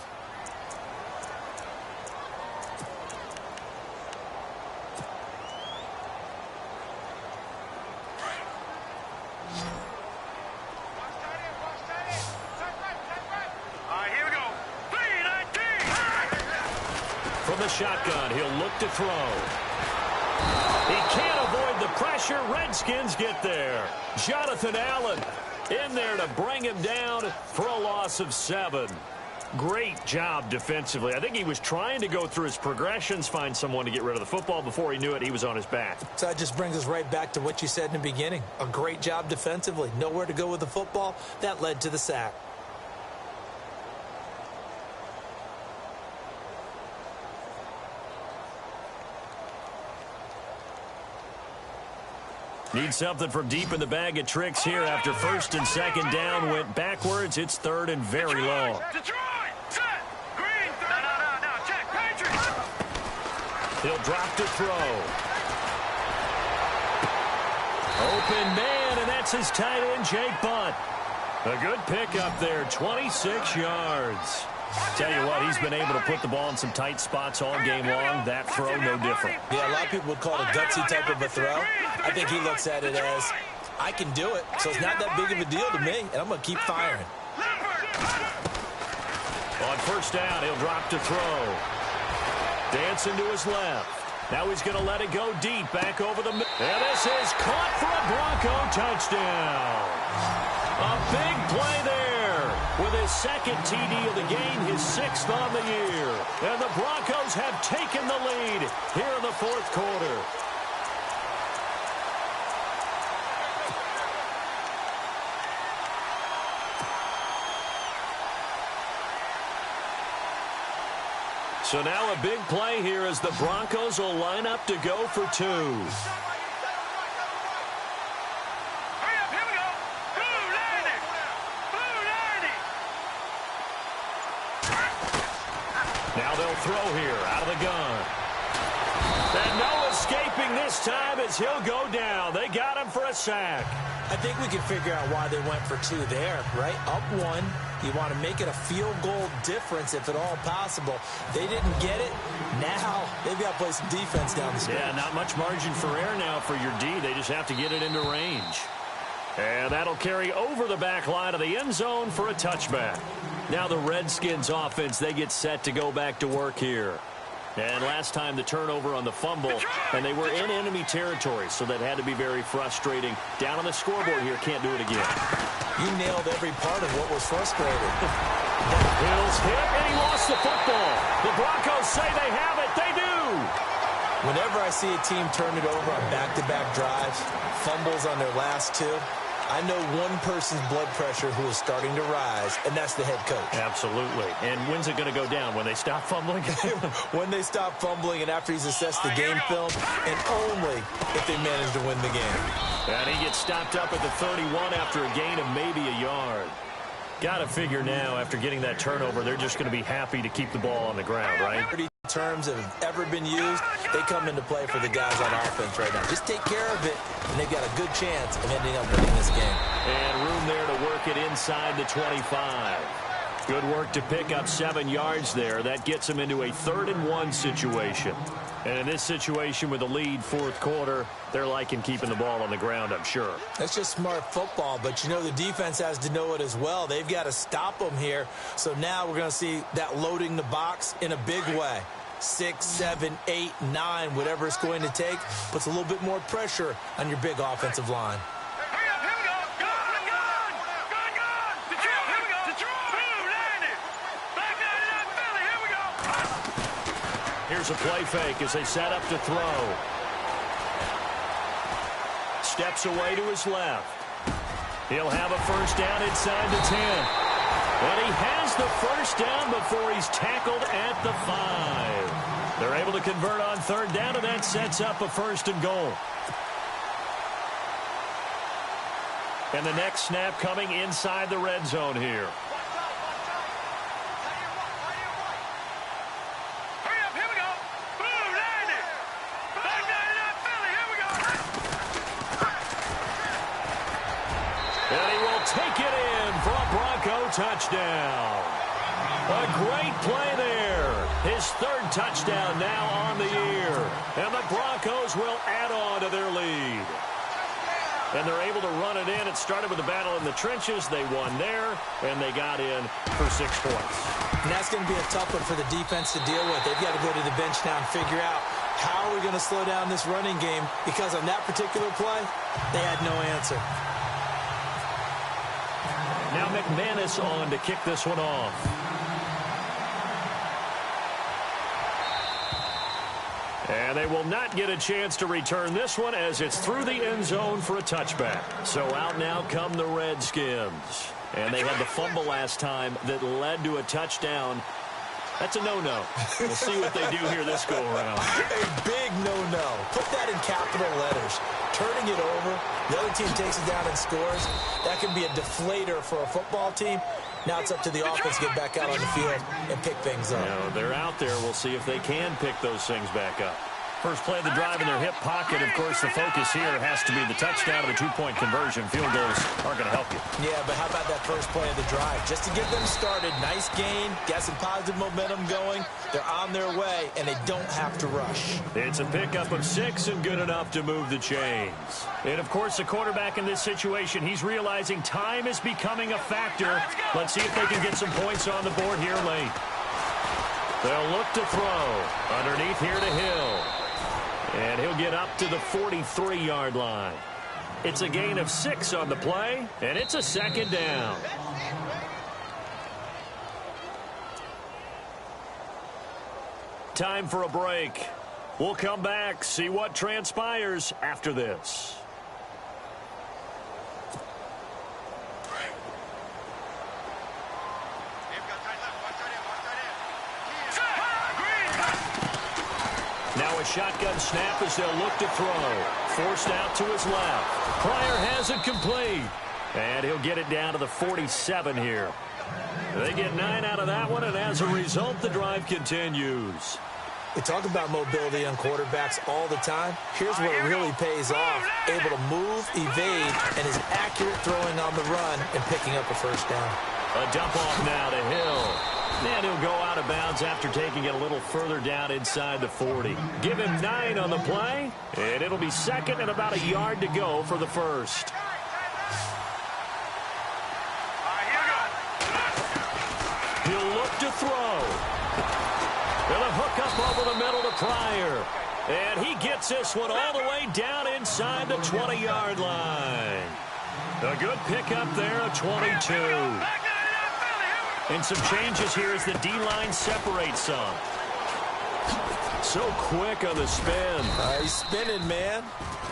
From the shotgun, he'll look to throw. He can't avoid the pressure. Redskins get there. Jonathan Allen in there to bring him down for a loss of 7. Great job defensively. I think he was trying to go through his progressions, find someone to get rid of the football. Before he knew it, he was on his back. So that just brings us right back to what you said in the beginning. A great job defensively. Nowhere to go with the football. That led to the sack. Need something from deep in the bag of tricks here after 1st and 2nd down went backwards. It's 3rd and very long. He'll drop to throw. Open man, and that's his tight end, Jake Butt. A good pickup there, 26 yards. Tell you what, he's been able to put the ball in some tight spots all game long. That throw, no different. Yeah, a lot of people would call it a gutsy type of a throw. I think he looks at it as, I can do it, so it's not that big of a deal to me, and I'm going to keep firing. On 1st down, he'll drop to throw. Dancing to his left. Now he's going to let it go deep, back over the middle. And this is caught for a Bronco touchdown. A big play there with his 2nd TD of the game, his 6th on the year. And the Broncos have taken the lead here in the 4th quarter. So now a big play here as the Broncos will line up to go for 2. Now they'll throw here out of the gun. And no escaping this time as he'll go down. They got him for a sack. I think we can figure out why they went for 2 there, right? Up 1. You want to make it a field goal difference if at all possible. They didn't get it. Now they've got to play some defense down the stretch. Yeah, not much margin for error now for your D. They just have to get it into range. And that'll carry over the back line of the end zone for a touchback. Now the Redskins offense, they get set to go back to work here. And last time the turnover on the fumble, and they were in enemy territory, so that had to be very frustrating. Down on the scoreboard here, can't do it again. You nailed every part of what was frustrating. Hill's hit, and he lost the football. The Broncos say they have it. They do. Whenever I see a team turn it over on back-to-back drives, fumbles on their last two, I know one person's blood pressure who is starting to rise, and that's the head coach. Absolutely. And when's it going to go down? When they stop fumbling? When they stop fumbling and after he's assessed the game film, and only if they manage to win the game. And he gets stopped up at the 31 after a gain of maybe a yard. Got to figure now, after getting that turnover, they're just going to be happy to keep the ball on the ground, right? Terms that have ever been used, they come into play for the guys on offense right now. Just take care of it, and they've got a good chance of ending up winning this game. And room there to work it inside the 25. Good work to pick up 7 yards there. That gets them into a 3rd-and-1 situation. And in this situation with the lead, fourth quarter, they're liking keeping the ball on the ground, I'm sure. That's just smart football, but you know the defense has to know it as well. They've got to stop them here. So now we're going to see that loading the box in a big way. 6, 7, 8, 9, whatever it's going to take, puts a little bit more pressure on your big offensive line. Here's a play fake as they set up to throw. Steps away to his left. He'll have a first down inside the 10. And he has the first down before he's tackled at the 5. They're able to convert on 3rd down, and that sets up a 1st and goal. And the next snap coming inside the red zone here. Touchdown. A great play there. His 3rd touchdown now on the year. And the Broncos will add on to their lead. And they're able to run it in. It started with a battle in the trenches. They won there, and they got in for 6 points. And that's going to be a tough one for the defense to deal with. They've got to go to the bench now and figure out how are we going to slow down this running game, because on that particular play, they had no answer. Now McManus on to kick this one off. And they will not get a chance to return this one as it's through the end zone for a touchback. So out now come the Redskins. And they had the fumble last time that led to a touchdown. That's a no-no. We'll see what they do here this go-around. A big no-no. Put that in capital letters. Turning it over, the other team takes it down and scores. That can be a deflator for a football team. Now it's up to the offense to get back out on the field and pick things up. You know, they're out there. We'll see if they can pick those things back up. First play of the drive in their hip pocket. Of course, the focus here has to be the touchdown of a 2-point conversion. Field goals aren't going to help you. Yeah, but how about that first play of the drive? Just to get them started, nice gain, got some positive momentum going. They're on their way, and they don't have to rush. It's a pickup of 6 and good enough to move the chains. And, of course, the quarterback in this situation, he's realizing time is becoming a factor. Let's see if they can get some points on the board here late. They'll look to throw. Underneath here to Hill. And he'll get up to the 43-yard line. It's a gain of 6 on the play, and it's a 2nd down. Time for a break. We'll come back, see what transpires after this. Now a shotgun snap as they'll look to throw. Forced out to his left. Pryor has it complete. And he'll get it down to the 47 here. They get 9 out of that one, and as a result, the drive continues. We talk about mobility on quarterbacks all the time. Here's where it really pays off. Able to move, evade, and is accurate throwing on the run and picking up a first down. A dump off now to Hill. And he'll go out of bounds after taking it a little further down inside the 40. Give him 9 on the play, and it'll be 2nd and about a yard to go for the first. He'll look to throw. And a hook up over the middle to Pryor. And he gets this one all the way down inside the 20-yard line. A good pickup there of 22. And some changes here as the D-line separates some. So quick on the spin. He's spinning, man.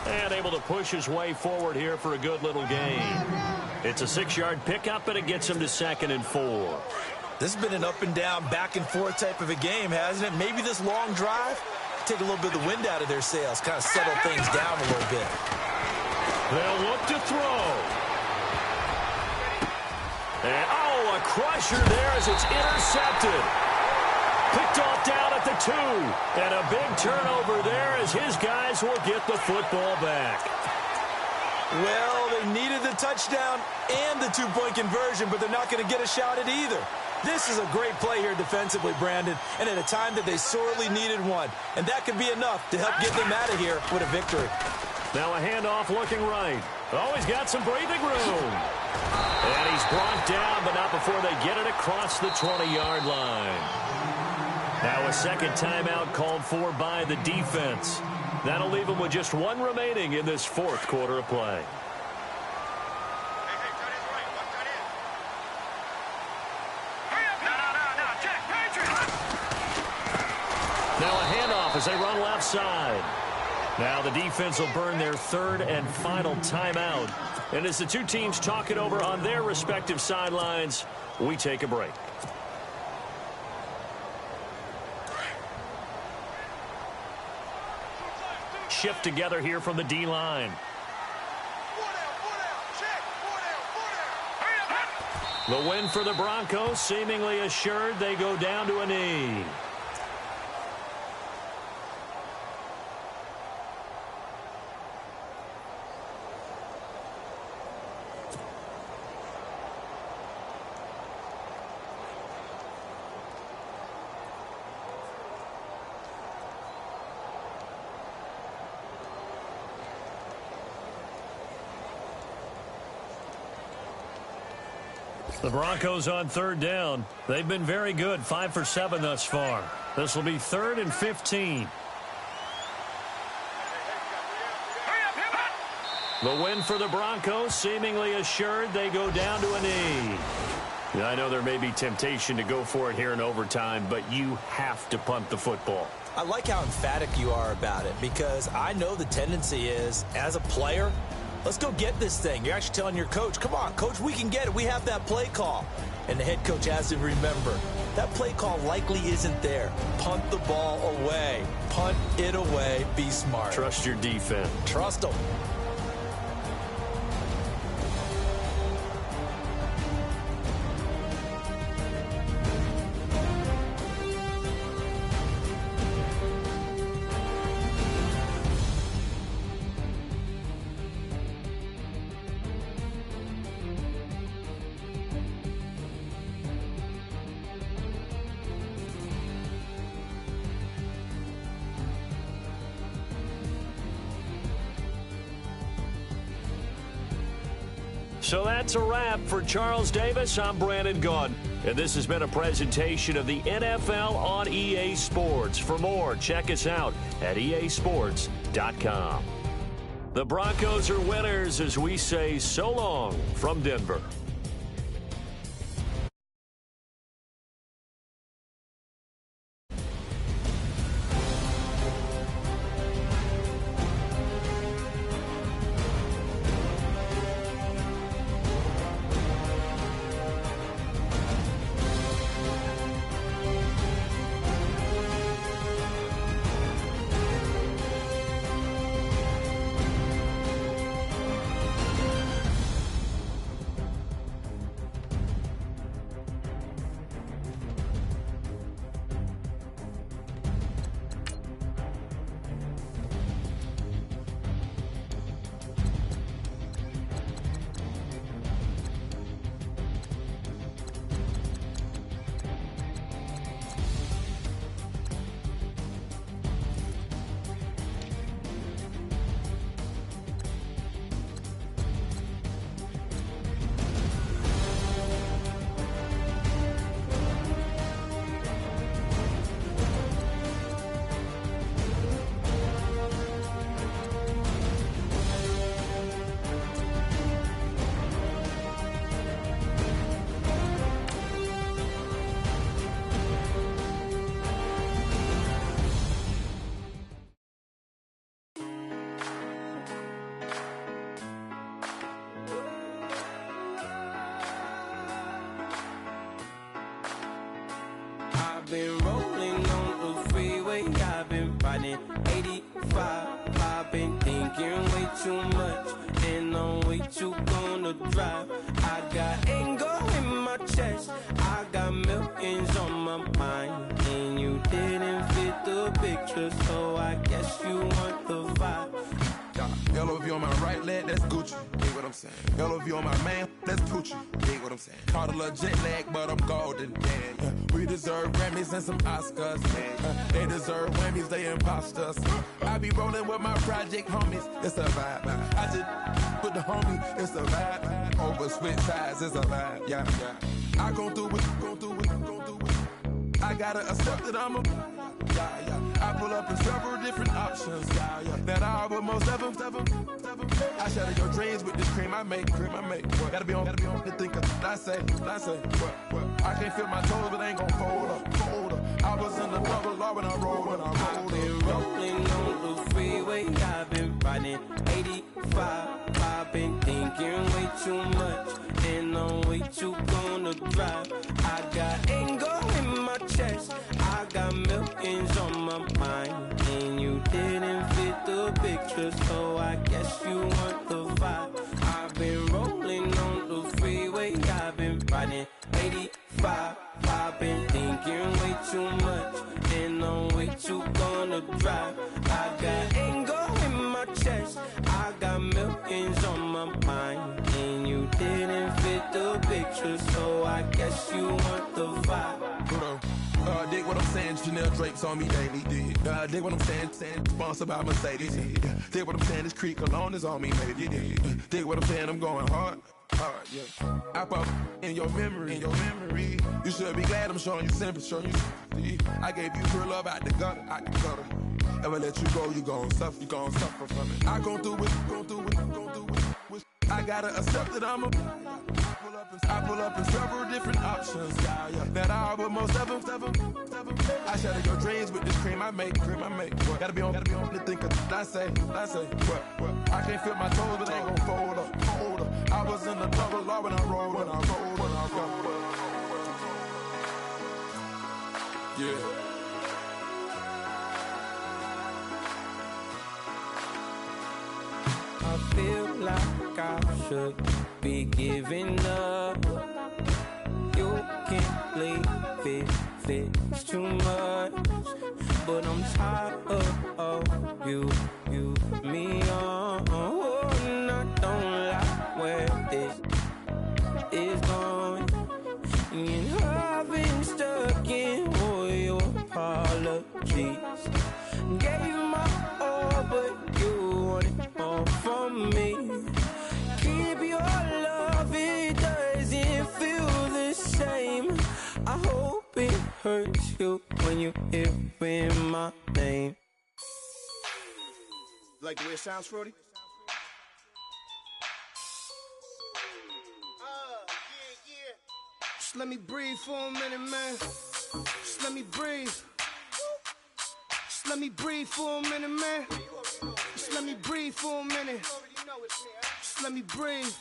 And able to push his way forward here for a good little gain. It's a 6-yard pickup, and it gets him to 2nd and 4. This has been an up and down, back and forth type of a game, hasn't it? Maybe this long drive, take a little bit of the wind out of their sails, kind of settle things down a little bit. They'll look to throw. And, oh, a crusher there as it's intercepted. Picked off down at the 2. And a big turnover there as his guys will get the football back. Well, they needed the touchdown and the 2-point conversion, but they're not going to get a shot at either. This is a great play here defensively, Brandon, and at a time that they sorely needed one. And that could be enough to help get them out of here with a victory. Now a handoff looking right. Oh, he's got some breathing room. And he's brought down, but not before they get it across the 20-yard line. Now a second timeout called for by the defense. That'll leave them with just 1 remaining in this 4th quarter of play. Now a handoff as they run left side. Now the defense will burn their 3rd and final timeout. And as the two teams talk it over on their respective sidelines, we take a break. Shift together here from the D-line. The win for the Broncos seemingly assured. They go down to a knee. The Broncos on 3rd down. They've been very good, 5 for 7 thus far. This will be 3rd and 15. The win for the Broncos seemingly assured. They go down to a knee. Yeah, I know there may be temptation to go for it here in overtime, but you have to punt the football. I like how emphatic you are about it, because I know the tendency is, as a player, let's go get this thing. You're actually telling your coach, come on, coach, we can get it. We have that play call. And the head coach has to remember, that play call likely isn't there. Punt the ball away. Punt it away. Be smart. Trust your defense. Trust them. So that's a wrap for Charles Davis. I'm Brandon Gaudin, and this has been a presentation of the NFL on EA Sports. For more, check us out at easports.com. The Broncos are winners as we say so long from Denver. been rolling on the freeway, I've been riding 85. I've been thinking way too much, and I'm way too gonna drive. I got anger in my chest, I got millions on my mind, and you didn't fit the picture, so I guess you want the vibe. LOV on my right leg, that's Gucci. Dig what I'm saying? LOV on my man, that's Poochie. Dig what I'm saying? Caught a little jet lag, but I'm golden. Yeah. We deserve Grammys and some Oscars. They deserve whammies, they imposters. I be rolling with my project homies. It's a vibe. I just with the homie. It's a vibe. Over switch sides, it's a vibe. Yeah. I gon' do it, gon' do it, gon' do it. I gotta accept that I'm a. I pull up in several different options. That I would most ever. I shatter your dreams with this cream I make. What? Gotta be on the thinker. I say. What? I can't feel my toes, but ain't gon' fold up. I was in the double law when I rolled. I've been rolling on the freeway. I've been riding 85. I've been thinking way too much, and I'm way too gonna drive. I got anger in my chest, I got millions on my mind, and you didn't fit the picture, so I guess you want the vibe. I've been rolling on the freeway, I've been riding 85. I've been thinking way too much, and I'm way too gonna drive. I got anger in my chest, I got millions on my mind, and you didn't fit the picture, so I guess you want the vibe. Dig what I'm saying, Chanel drapes on me daily. Dig what I'm saying, sponsored by Mercedes. Dig what I'm saying, this Creek Cologne is on me, baby. Dig what I'm saying, I'm going hard, yeah. I pop in your memory, You should be glad I'm showing you sympathy, I gave you pure love out the gutter, Ever let you go, you gon' suffer from it. I gon' do it. I gotta accept that I'm a. I pull up in several different options. That I would most ever. I shatter your dreams with this cream I make. What? Gotta be on the thinker. I say. What? I can't feel my toes, but ain't gon' fold up. I was in the double law when I rolled. Yeah. I feel like I should be giving up. You can't leave it's too much. But I'm tired of you, me on. And I don't like where this is going. And I've been stuck in all your apologies. Gave my all, but you wanted more from me. Keep your love, it doesn't feel the same. I hope it hurts you when you hear my name. Like the way it sounds, Frody? Yeah. Just let me breathe for a minute, man. Just let me breathe. Just let me breathe for a minute, man. Just let me breathe for a minute. Just let me breathe.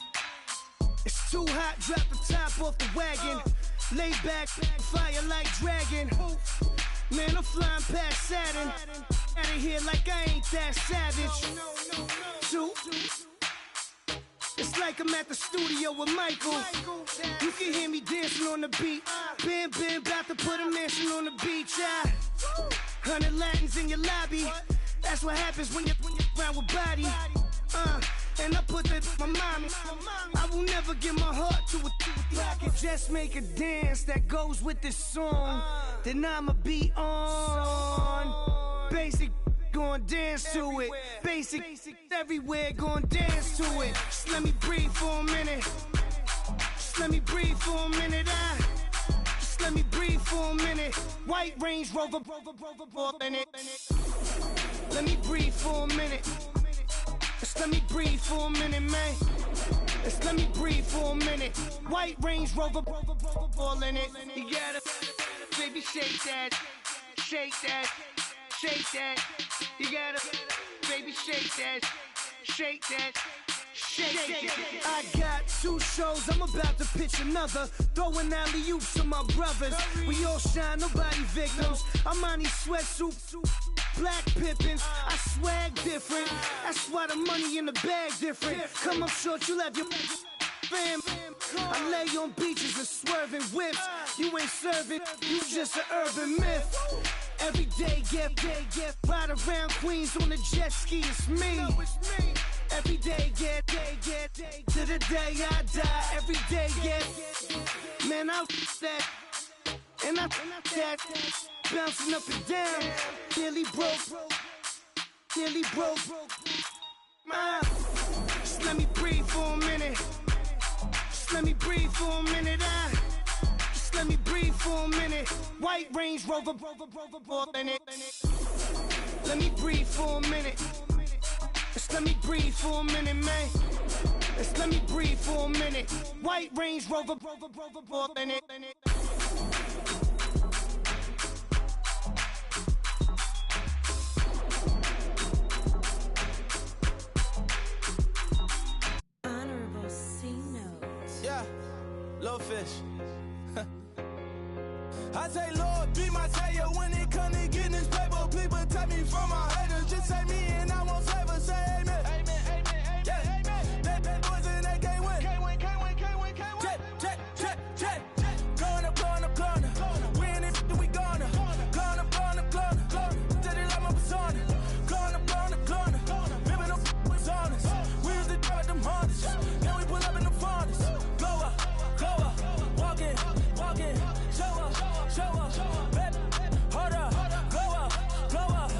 It's too hot, drop the top off the wagon. Lay back, fire like dragon. Man, I'm flying past Saturn. Out of here like I ain't that savage. Two. It's like I'm at the studio with Michael. You can hear me dancing on the beat. Bam, about to put a mansion on the beach. 100 Latins in your lobby. That's what happens when you're around with body. And I put that my mommy. I will never give my heart to it. I can just make a dance that goes with this song. Then I'ma be on. Basic, gon' dance to it. Basic, everywhere, gon' dance to it. Just let me breathe for a minute. Just let me breathe for a minute. Just let me breathe for a minute. White Range Rover, in it. Let me breathe for a minute. Just let me breathe for a minute, man. Just let me breathe for a minute. White Range Rover, all in it. You gotta, baby, shake that, shake that, shake that. You gotta, baby, shake that, shake that, I got 2 shows, I'm about to pitch another. Throwing alley-oops to my brothers. We all shine, nobody victims. I'm on these sweatsuits, black pippins. I swag different. That's why the money in the bag different. Come up short, you left your fam. I lay on beaches and swerving whips. You ain't serving, you just an urban myth. Every day, get ride around Queens on a jet ski, it's me. Every day, get to the day I die. Every day, get, man, I that, and I that, bouncing up and down, nearly broke. Just let me breathe for a minute. Just let me breathe for a minute. Just let me breathe for a minute. White Range Rover, in it. Let me breathe for a minute. Just let me breathe for a minute, man. Just let me breathe for a minute. White Range Rover, in it. Honorable C notes. Yeah, little fish. I say, Lord, be my savior when it come to getting this paper. Please protect me from my haters. Just say me and I won't save us. Say amen. Amen. Yeah. They bad boys and they can't win. Can't win. Check. Going up. We in it, we gonna. Going up. Steady like my persona. Going up. Ripping up was honest. We used to drop them hardest. Now we pull up in the furnace. Glow up. Walking. Show up, baby, hold up, blow up,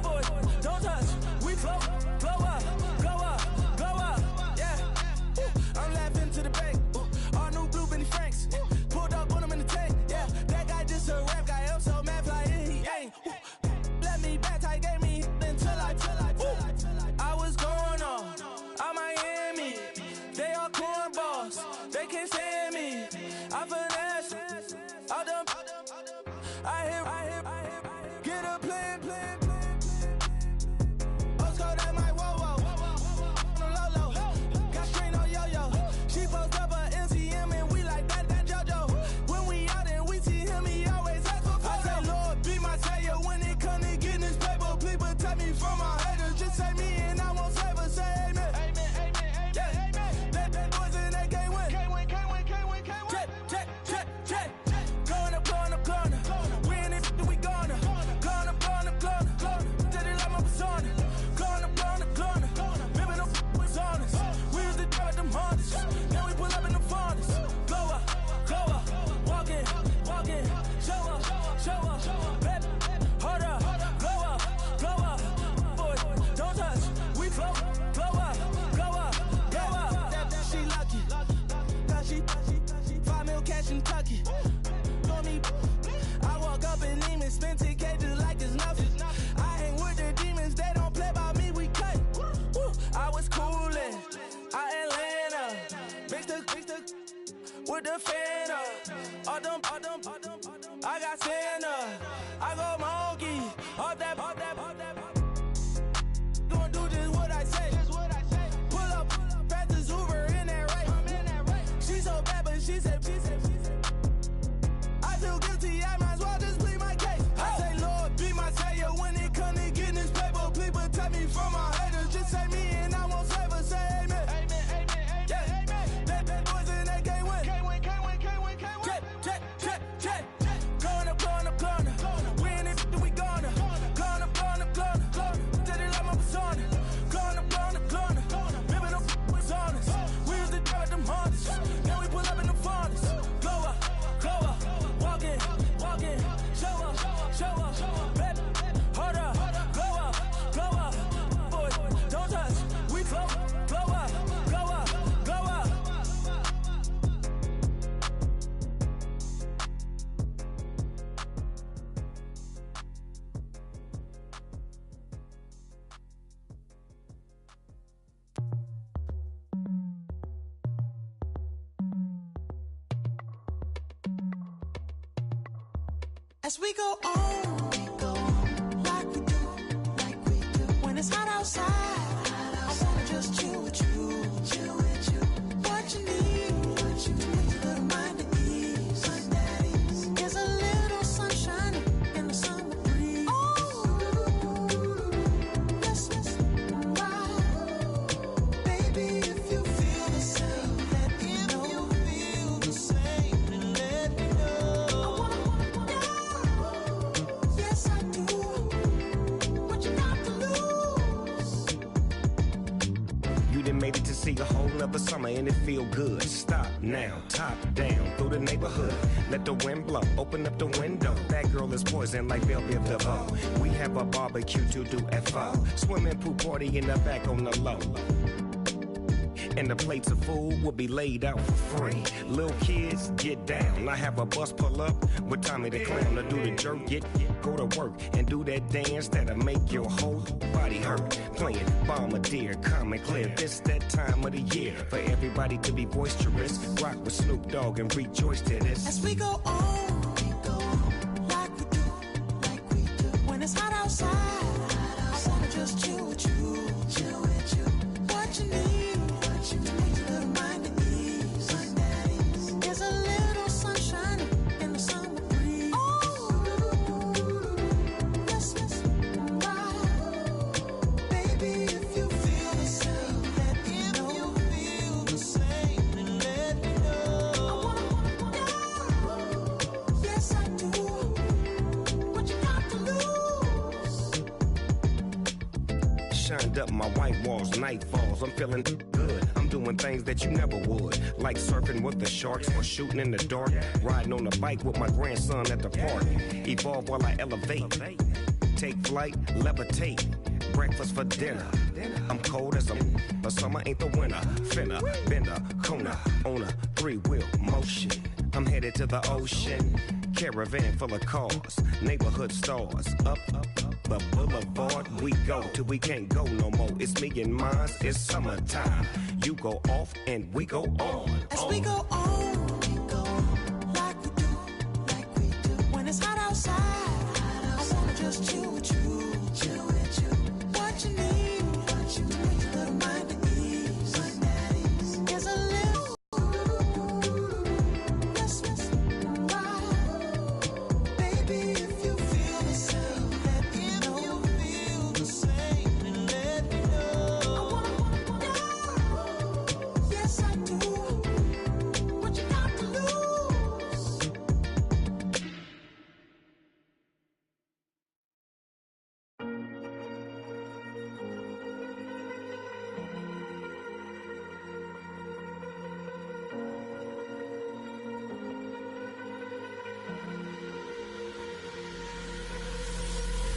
boy, don't touch, we flow up, yeah, I'm laughing to the bank, all new blue Benny Franks, pulled up on him in the tank, yeah, that guy just a rap guy, I'm so mad fly in, he ain't, let me back, tight gave me, until I was going on, I'm Miami, they all cornballs, they can't stand me, I finesse, all them, I hear, get a plan. Osco, that my whoa. No low. Got strain on yo-yo. She post up her MCM and we like that JoJo. When we out and we see him, he always ask for photo. I say, Lord, be my savior when it come to getting this paper. Please protect me from my haters. Just say me and I won't save us. Say amen. Yeah. They bad boys and they can't win. Can't win. Check. Going up. We in it, we gonna. Gonna. Steady like my persona. Gonna. Ripping up was honest. We used to drop them hardest. Now we pull up in the furnace. Glow up. Walking. Show up. Baby, hold up. Glow up. Boy, don't touch. We flow up. She lucky. Cause she 5 mil cash in Kentucky. For me, I walk up in demons, spend 10K just like it's nothing. I hang with the demons, they don't play by me, we cut. Woo. I was coolin', Atlanta, mixed with the Fanta. All them, I got Santa, I go monkey, all that. Gonna do just what I say. Pull up, fast as Uber in that race. She so bad, but she said. I feel guilty, I might as well just plead my case. I say, Lord, be my savior when it come to getting this paper. Please protect me from my haters. Just say me and I won't save us. Say amen. Yeah. They bad boys and they can't win. Can't win. Check. Going up. We in it, we gonna. Gonna. Steady like my persona. Gonna. Ripping up was honest. We used to drop them hardest. Now we pull up in the furnace. Glow up. Walking. Show up. Baby, hold up. Glow up. Boy, don't touch. We flow up. As we go on, like we do. When it's hot outside, I wanna just chill with you. a whole nother summer and it feel good. Stop now, top down through the neighborhood. Let the wind blow, open up the window. That girl is poison like Belleville DeVoe. We have a barbecue to do at 4. Swimming pool party in the back on the low. And the plates of food will be laid out for free. Little kids, get down. I have a bus pull up with Tommy the Clown to do the jerk. Go to work and do that dance that'll make your whole body hurt. Playing Bombardier, calm and clear. This that time of the year for everybody to be boisterous. Rock with Snoop Dogg and rejoice to this. As we go on, like we do. When it's hot outside, I wanna just chill with you. What you need. There's a little sunshine in the summer breeze. Yes, baby, if you feel the same, let me know. If you feel the same, then let me know. Yes, I do. What you got to lose? Shined up my white walls, night falls. I'm feeling good. I'm doing things that you never would, like surfing with the sharks or shooting in the dark, riding on a bike with my grandson at the park. Evolve while I elevate, take flight, levitate, breakfast for dinner. I'm cold as but summer ain't the winter. Finna, bender, Kona, on a 3-wheel motion. I'm headed to the ocean, caravan full of cars, neighborhood stars. Up the boulevard we go till we can't go no more. It's me and mine, it's summertime. You go off and we go on. As we go on, like we do. When it's hot outside, I wanna just chill with you. What you need, a little mind at ease. There's a little, yes, baby, if you feel the same, let me know. If you feel the same, then let me know. Yes, I do. What you got to lose?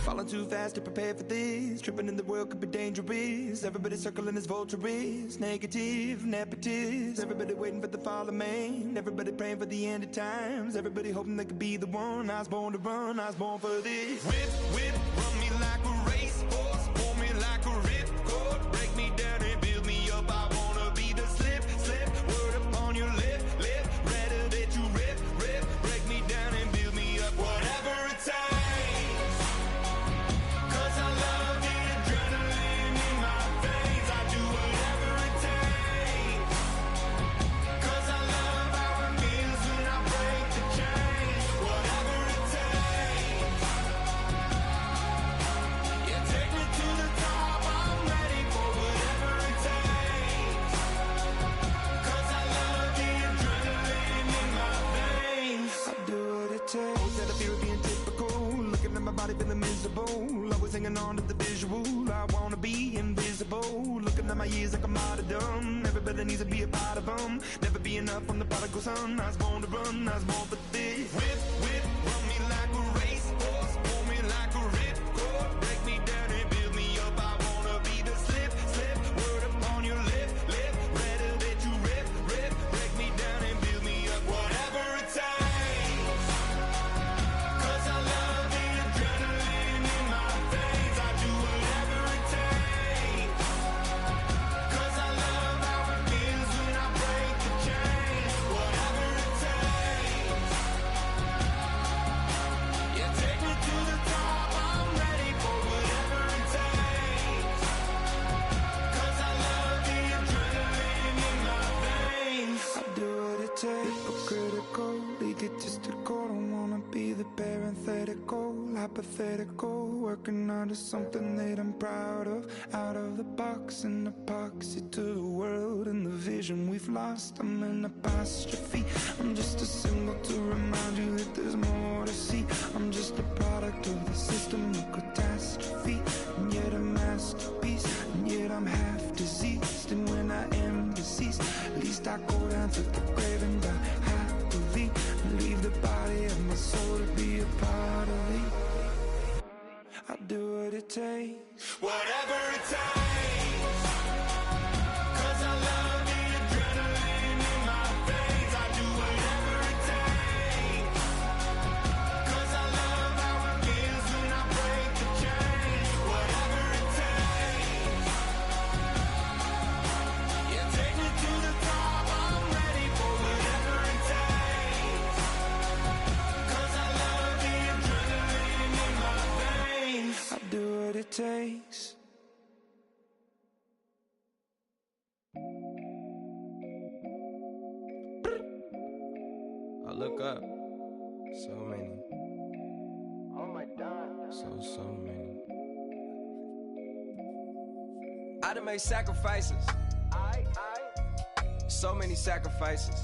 Falling too fast to prepare for this. Tripping in the world could be dangerous. Everybody circling as vultures. Negative, nepotist. Everybody waiting for the fall of man. Everybody praying for the end of times. Everybody hoping they could be the one. I was born to run, I was born for this. Whip, run me like a racehorse. Pull me like a ripcord. Break me down and build me up. I wanna be the slip. Word upon your lip. Rather that you rip. Break me down and build me up. Whatever it takes. Feeling miserable, always hanging on to the visual. I wanna be invisible, looking at my years like I'm out of dumb. Everybody needs to be a part of them. Never be enough from the prodigal son. I was born to run, I was born for this. Whip, run me like a racehorse. Pull me like a ripcord. Break me down and build me up. I wanna be the slip. Word upon your lip. Rather that you rip. Break me down and build me up. Whatever it takes. 'Cause I love the adrenaline in my veins. I do whatever it takes. 'Cause I love how it feels when I break the chains. Whatever it takes. Yeah, take me to the top. I'm ready for whatever it takes. 'Cause I love the adrenaline in my veins. I do what it takes. Critical, egotistical. Don't wanna be the parenthetical, hypothetical. Working onto something that I'm proud of. Out of the box, an epoxy to the world and the vision we've lost. I'm an apostrophe. I'm just a symbol to remind you that there's more to see. I'm just a product of the system of catastrophe, and yet a masterpiece. And yet I'm half diseased, and when I am takes. I look up, so many. Oh my God. So many. I done made sacrifices. So many sacrifices.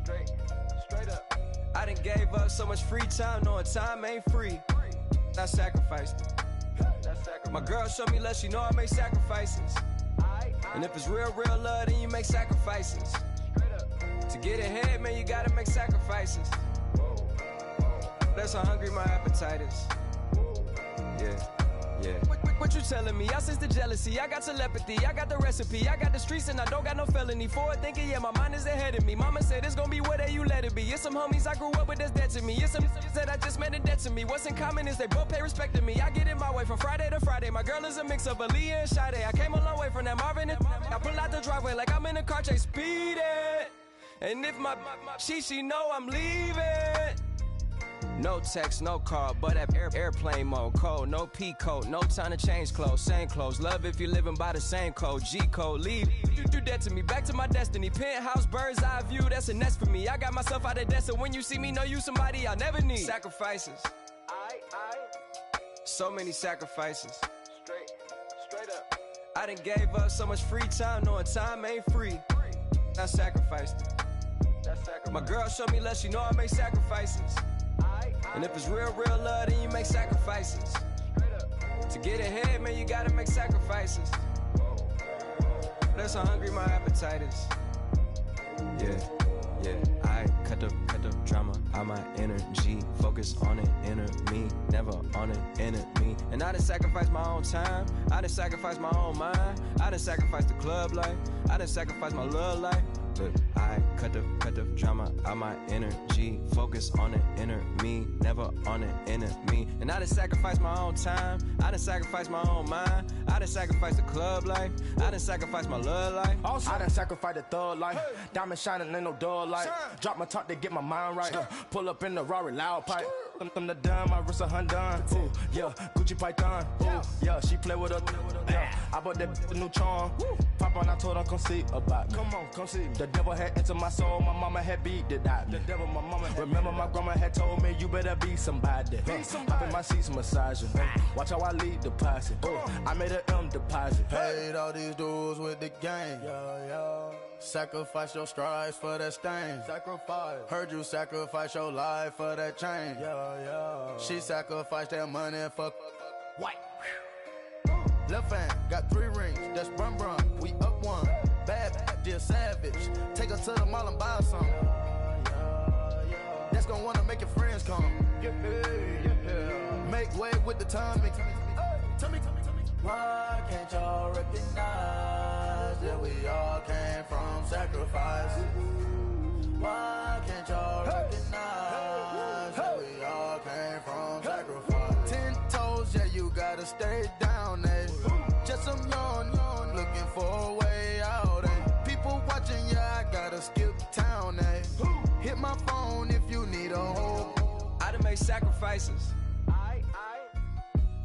Straight up. I done gave up so much free time, knowing time ain't free. I sacrificed it. My girl showed me love, she know I make sacrifices. And if it's real love, then you make sacrifices. To get ahead, man, you gotta make sacrifices. That's how hungry my appetite is. Yeah. What you telling me? I sense the jealousy, I got telepathy, I got the recipe, I got the streets and I don't got no felony. Forward thinking, yeah, my mind is ahead of me. Mama said it's gonna be whatever you let it be. It's some homies I grew up with that's dead to me. It's some that I just met in debt to me. What's in common is they both pay respect to me. I get in my way from Friday to Friday. My girl is a mix of Aaliyah and Sade. I came a long way from that Marvin and I pull out the driveway like I'm in a car chase speeding. And if my she know I'm leaving. No text, no call, but at airplane mode. Code, no P code, no time to change clothes. Same clothes, love if you're living by the same code. G code, leave. You do that to me, back to my destiny. Penthouse, bird's eye view, that's a nest for me. I got myself out of debt, so when you see me, know you somebody I'll never need. Sacrifices. So many sacrifices. Straight up. I done gave up so much free time, knowing time ain't free. I sacrificed it. My girl showed me love, she know I make sacrifices. And if it's real love, then you make sacrifices. To get ahead, man, you gotta make sacrifices. That's how hungry my appetite is. Yeah. I cut the drama out my energy. Focus on it, inner me, never on it, enemy. And I done sacrificed my own time. I done sacrificed my own mind. I done sacrificed the club life. I done sacrificed my love life. Look, I cut the drama out my energy. Focus on it, inner me, never on it, enemy. And I done sacrificed my own time. I done sacrificed my own mind. I done sacrificed the club life. I done sacrificed my love life. Also, I done sacrificed the thug life. Diamond shining, ain't no dull light. Drop my top to get my mind right. Pull up in the Rari loud pipe. Them the dime, my wrist a Hyundai. Ooh, yeah, Gucci Python. Ooh, yeah, she play with her. Yeah, I bought that a new charm. Pop on, I told her come see about me. Come on, come see me. The devil had entered my soul, my mama had beat it out. The devil, my mama had remember my grandma had told me you better be somebody. Hop in my seats, massaging. Watch how I lead the posse. I made a M deposit. Paid all these dues with the game. Sacrifice your strides for that stain. Sacrifice. Heard you sacrifice your life for that change. She sacrificed that money for white. Left hand got 3 rings. That's brum brum. We up one. Bad, dear savage. Take her to the mall and buy some. That's gonna wanna make your friends come. Make way with the timing. Tell me. Why can't y'all recognize that we all came from sacrifice? Why can't y'all recognize that we all came from sacrifice? 10 toes, yeah, you gotta stay down, eh? Just some yawn, looking for a way out, eh? People watching, yeah, I gotta skip town, eh? Hit my phone if you need a hold. I done made sacrifices.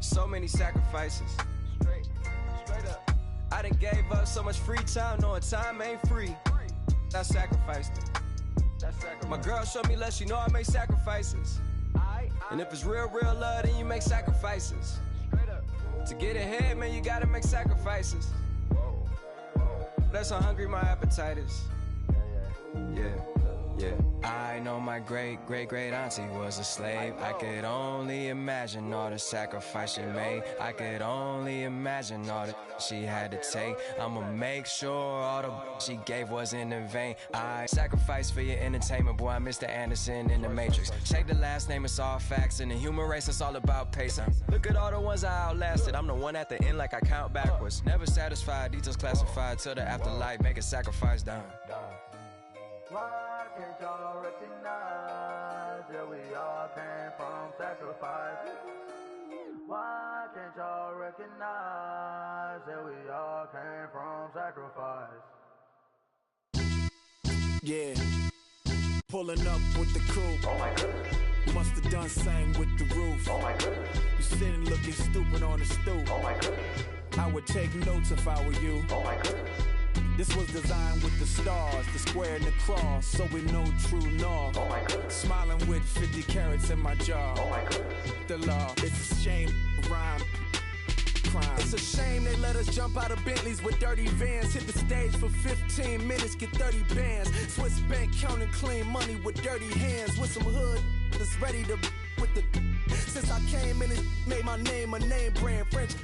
So many sacrifices. Straight up. I done gave up so much free time, knowing time ain't free. I sacrificed it. My girl showed me love, she know I make sacrifices. And if it's real love, then you make sacrifices. To get ahead, man, you gotta make sacrifices. That's how hungry my appetite is. Yeah. I know my great auntie was a slave. I could only imagine all the sacrifice she made. I could only imagine all that she had to take. I'ma make sure all the she gave wasn't in vain. I sacrificed for your entertainment, boy. I'm Mr. Anderson in the Matrix. Check the last name, it's all facts. In the human race, it's all about pacing. Look at all the ones I outlasted. I'm the one at the end like I count backwards. Never satisfied, details classified till the afterlife. Make a sacrifice down. Why can't y'all recognize that we all came from sacrifice? Why can't y'all recognize that we all came from sacrifice? Yeah, pulling up with the crew. Oh my goodness. Must have done done same with the roof. Oh my goodness. You sitting looking stupid on the stoop. Oh my goodness. I would take notes if I were you. Oh my goodness. This was designed with the stars, the square and the cross, so we know true north. Oh my goodness. Smiling with 50 carats in my jaw. Oh my goodness. The law, it's a shame, rhyme, crime. It's a shame they let us jump out of Bentleys with dirty vans. Hit the stage for 15 minutes, get 30 bands. Swiss bank counting clean money with dirty hands. With some hood that's ready to with the. Since I came in, it made my name a name brand. French.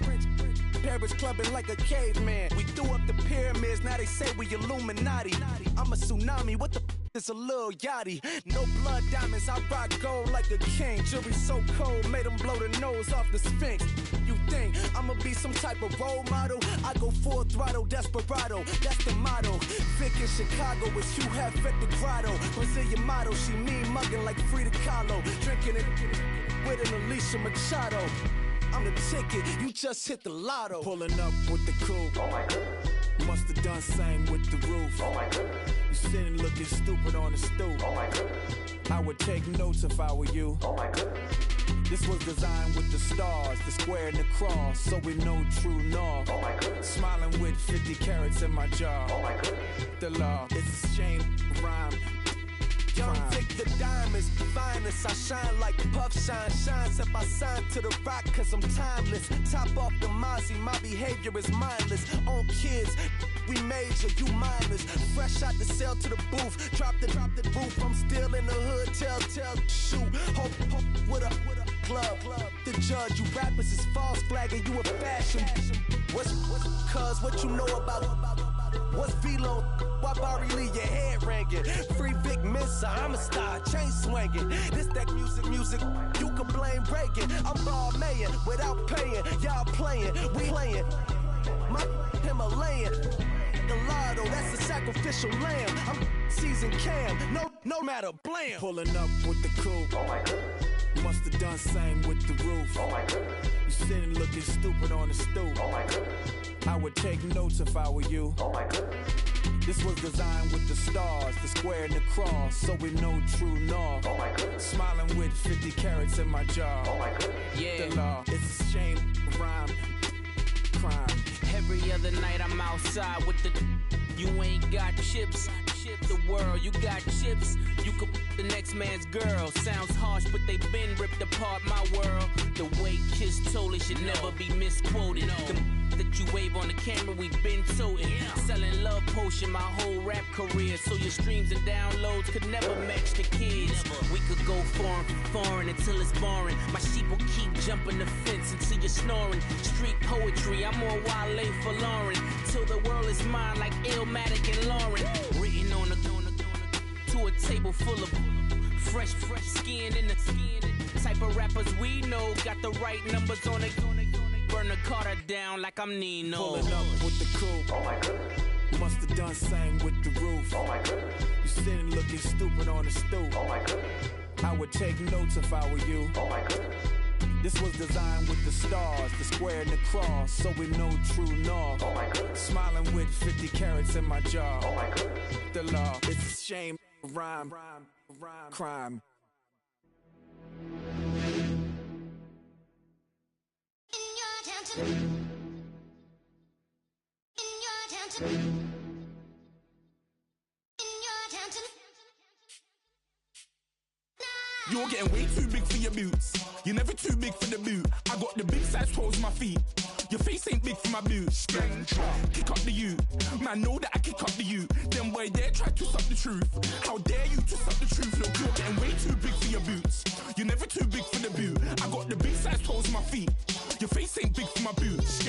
Paris clubbing like a caveman. We threw up the pyramids, now they say we Illuminati. I'm a tsunami, what the is a little yachty. No blood diamonds, I rock gold like a king. Jewelry so cold, made them blow the nose off the Sphinx. You think I'ma be some type of role model? I go full throttle, desperado, that's the motto. Vic in Chicago is Hugh Hef at the grotto. Brazilian model, she mean mugging like Frida Kahlo. Drinking it with an Alicia Machado. I'm the ticket, you just hit the lotto. Pulling up with the coupe. Oh my goodness. Must have done same with the roof. Oh my goodness. You sitting looking stupid on the stoop. Oh my goodness. I would take notes if I were you. Oh my goodness. This was designed with the stars, the square and the cross, so we know true north. Oh my goodness. Smiling with 50 carats in my jaw. Oh my goodness. The law, it's a shame, rhyme. Young Vic the diamonds, finest. I shine like Puff Shine shines if I sign to the rock, cause I'm timeless. Top off the Mozzie, my behavior is mindless. On kids, we major, you minors. Fresh out the cell to the booth, drop the roof. I'm still in the hood, tell, shoot. Hope with a club. The judge, you rappers is false flagging, you a fashion. What's cuz, what you know about? What's Velo? Why Barry Lee, your head ringing? Free Vic Mensa, I'm a star, chain swinging. This that music, you can blame Reagan. I'm ball mayin' without paying, y'all playing, we playing. My Himalayan, Gallardo, that's a sacrificial lamb. I'm seasoned cam, no matter, blam. Pulling up with the coupe. Oh my goodness. Must have done same with the roof. Oh my goodness. You sitting looking stupid on the stoop. Oh my goodness. I would take notes if I were you. Oh my goodness. This was designed with the stars, the square and the cross, so we know true north. Oh my goodness. Smiling with 50 carats in my jaw. Oh my goodness. Yeah. The law, it's a shame, rhyme, crime. Every other night I'm outside with the. You ain't got chips. The world, you got chips. You could the next man's girl. Sounds harsh, but they been ripped apart my world. The way Kiss told it should never be misquoted. The that you wave on the camera, we been toting. Selling love potion my whole rap career. So your streams and downloads could never match the kids. We could go foreign until it's boring. My sheep will keep jumping the fence until you're snoring. Street poetry, I'm more Wale for Lauren. Till the world is mine like Illmatic and Lauren. Written on a to a table full of fresh skin in the type of rappers we know. Got the right numbers on it. Burn the Carter down like I'm Nino. Pulling up with the coupe. Oh my goodness. Must have done same with the roof. Oh my goodness. You sitting looking stupid on the stoop. Oh my goodness. I would take notes if I were you. Oh my goodness. This was designed with the stars, the square and the cross, so we know true north. Oh my goodness. Smiling with 50 carats in my jaw. Oh my goodness. The law, it's a shame, rhyme, crime. You're getting way too big for your boots. You're never too big for the boot. I got the big size toes on my feet. Your face ain't big for my boots. Kick up the you. Man, know that I kick up the you. Them boy there try to suck the truth. How dare you to suck the truth? Look, you're getting way too big for your boots. You're never too big for the boot. I got the big size toes on my feet. Your face ain't big for my boots.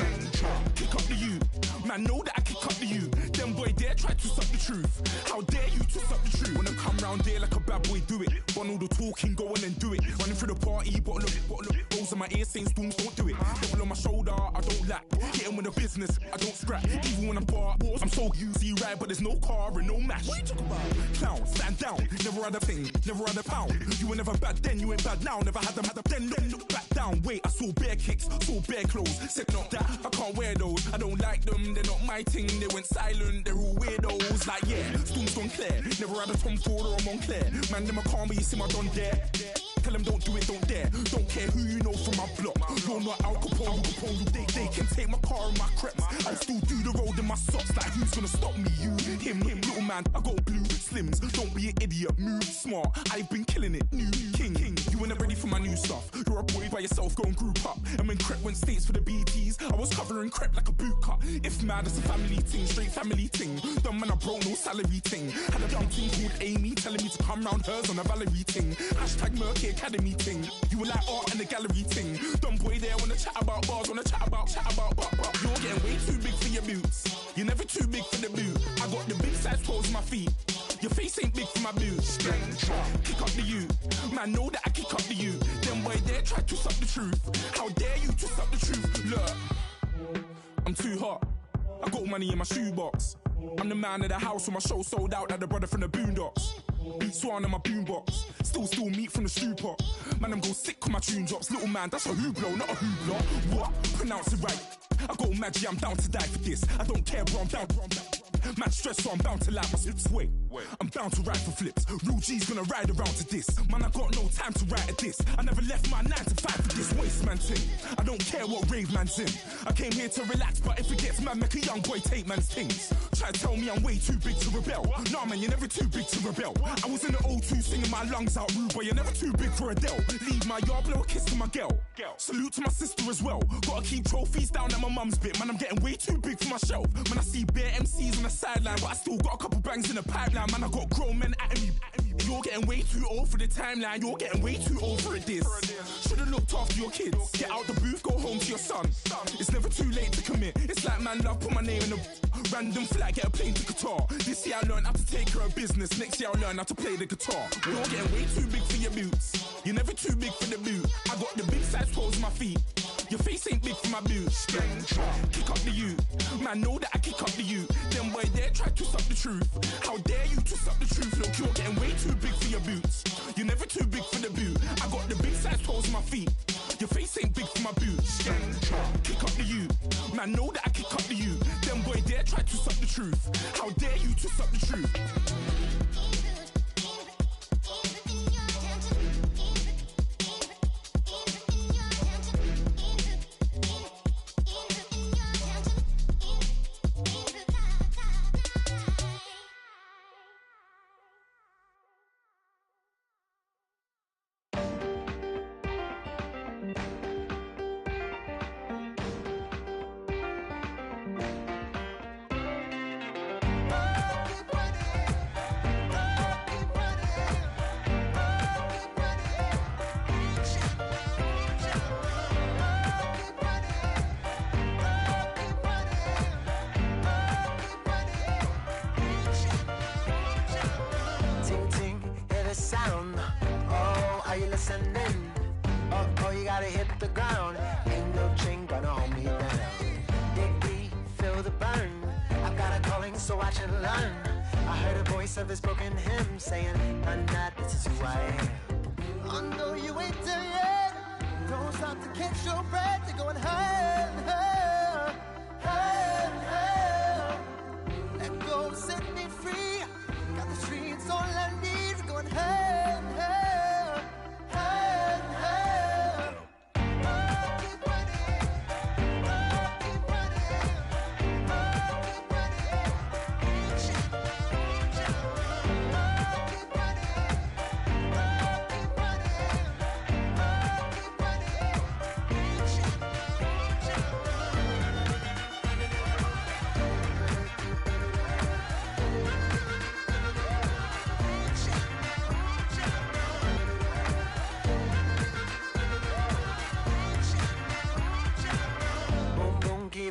Kick up the you. Man, know that I kick up the you. Them boy there try to suck the truth. How dare you to suck the truth? When I come round there like a bad boy, do it. Want all the talking, go on and do it. Running through the party, bottle up. Rolls in my ear saying storms, don't do it. Devil on my shoulder, I don't lack. Hitting with the business, I don't scrap. Even when I'm bar, I'm so easy right, but there's no car and no mash. What you talking about? Clown, stand down. Never had a thing, never had a pound. You were never bad then, you ain't bad now. Never had them, then look back down. Wait, I saw bare kicks, saw bare clothes. Said not that, I can't wear those. I don't like them, they're not my thing. They went silent, they're all weirdos. Like yeah, storms gone clear. Never had a Tom Ford or a Montclair. Man, them a calm, but you see my don there. Tell them don't do it, don't dare. Don't care who you know from my block. You're not Al Capone, they can take my car and my creps. I'll still do the road in my socks. Like who's gonna stop me? You, him, little man. I got blue slims. Don't be an idiot, move smart. I've been killing it, new king. You were never ready for my new stuff. You're a boy by yourself, go and group up. And when Crep went states for the BTs, I was covering Crep like a boot cut. If mad, it's a family ting, straight family ting. Dumb man, I broke no salary ting. Had a young ting called Amy telling me to come round hers on a Valerie ting. Hashtag Murky Academy ting. You were like art and the gallery ting. Dumb boy there wanna chat about bars, wanna chat about. You're getting way too big for your boots. You're never too big for the boot. I got the big size toes on my feet. Your face ain't big for my boots. Kick up the you. Man, know that I kick up the you. Them boy there try to suck the truth. How dare you to suck the truth? Look, I'm too hot. I got money in my shoebox. I'm the man of the house when my show sold out like the brother from the Boondocks. Beat Swan in my boombox. Still meat from the stew pot. Man, I'm go sick with my tune drops. Little man, that's a hooblo, not a hoobla. What? Pronounce it right. I go Maggie, I'm down to die for this. I don't care, bro, I'm down. Man stress, so I'm bound to like my slips. Wait, I'm bound to ride for flips. Real G's gonna ride around to this. Man, I got no time to write at this. I never left my 9 to 5 for this waste man thing. I don't care what rave man's in. I came here to relax, but if it gets mad, make a young boy take man's things. Try to tell me I'm way too big to rebel. Nah, man, you're never too big to rebel. I was in the O2 singing my lungs out, rude, but you're never too big for Adele. Leave my yard, blow a kiss to my girl. Salute to my sister as well. Gotta keep trophies down at my mum's bit. Man, I'm getting way too big for my shelf. Man, I see bare MCs on the sideline, but I still got a couple bangs in the pipeline. Man, I got grown men at me. You're getting way too old for the timeline. You're getting way too old for a diss. Should've looked after your kids. Get out the booth, go home to your son. It's never too late to commit. It's like man love, put my name in a random flat, get a plane to Qatar. This year I learned how to take care of business. Next year I'll learn how to play the guitar. You're getting way too big for your boots. You're never too big for the boot. I got the big size toes on my feet. Your face ain't big for my boots. Kick up the you. Man, know that I kick up the you. Them boy there try to suck the truth. How dare you to suck the truth? Look, you're getting way too big for your boots. You're never too big for the boot. I got the big size toes on my feet. Your face ain't big for my boots. Kick up the you. Man, know that I kick up the you. Them boy there try to suck the truth. How dare you to suck the truth? Of his broken hymn saying, I'm not, this is who I am. I know you ain't there yet. Don't stop to catch your breath. You're going higher, higher, higher, higher. Let go, set me free. Got the streets all I need. We're going higher, higher, higher, higher. Oh, keep running. Oh, keep running. Oh, keep running.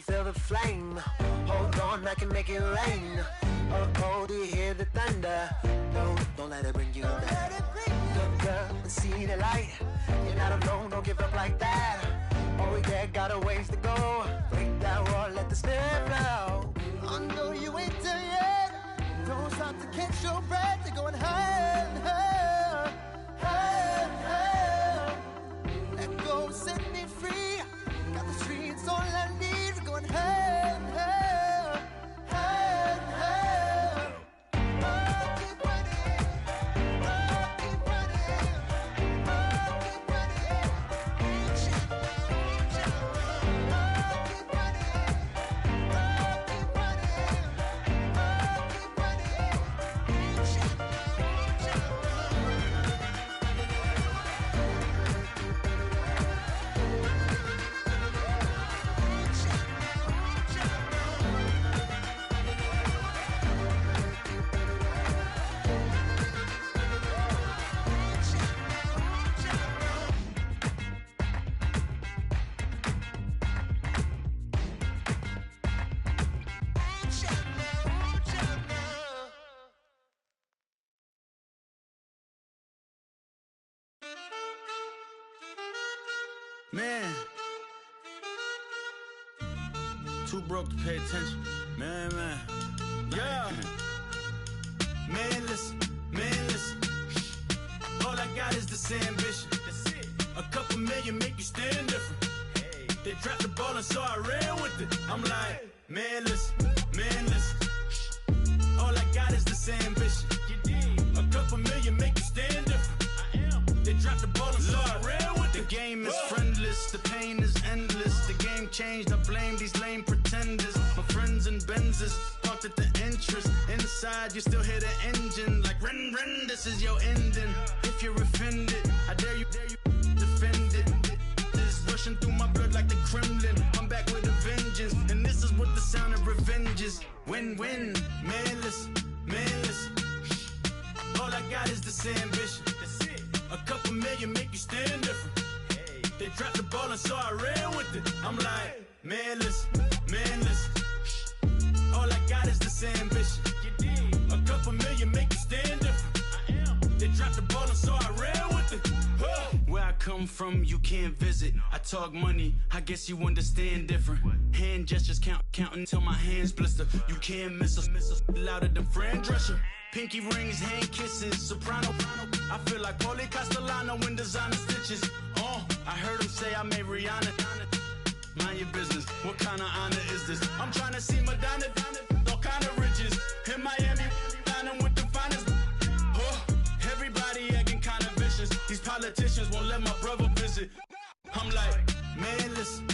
Feel the flame. Hold on, I can make it rain. Oh, do you hear the thunder? Don't let it bring you down. Look up and see the light. You're not alone, don't give up like that. Oh yeah, got a ways to go. Break that wall, let the spirit flow. I know you ain't there yet. Don't stop to catch your breath. You're going higher, higher, higher, higher. Let go, set me free. Got the streets all I need. Going higher, higher, higher, higher. Oh, keep running. Oh, keep running. Oh, Man. Too broke to pay attention. Man. Yeah. Man, listen. All I got is this ambition. That's it. A couple million make you stand different. Hey. They dropped the ball and so I ran with it. I'm like, man, listen. All I got is this ambition. A couple million make you stand different. I am. They dropped the ball and so I ran with it. The game is friendless, the pain is endless. The game changed, I blame these lame pretenders. My friends and Benzes parked at the entrance. Inside, you still hear the engine. Like, ren, this is your ending. If you're offended, I dare you defend it. This rushing through my blood like the Kremlin. I'm back with a vengeance, and this is what the sound of revenge is. Win-win, man, listen. All I got is this ambition. That's it. A couple million make you stand different. Hey. They dropped the ball and so I ran with it. I'm like, man, listen. All I got is this ambition. A couple million make you stand different. I am. They dropped the ball and so I ran with it. Where I come from, you can't visit. I talk money, I guess you understand different. Hand gestures counting till my hands blister. You can't miss us louder than Fran Drescher. Pinky rings, hand kisses, soprano. I feel like Paulie Castellano in designer stitches. I heard him say I made Rihanna. Mind your business, what kind of honor is this? I'm trying to see Madonna, all kind of riches. In Miami, dining with the finest. Everybody acting kind of vicious. These politicians won't let my brother visit. I'm like, man, listen.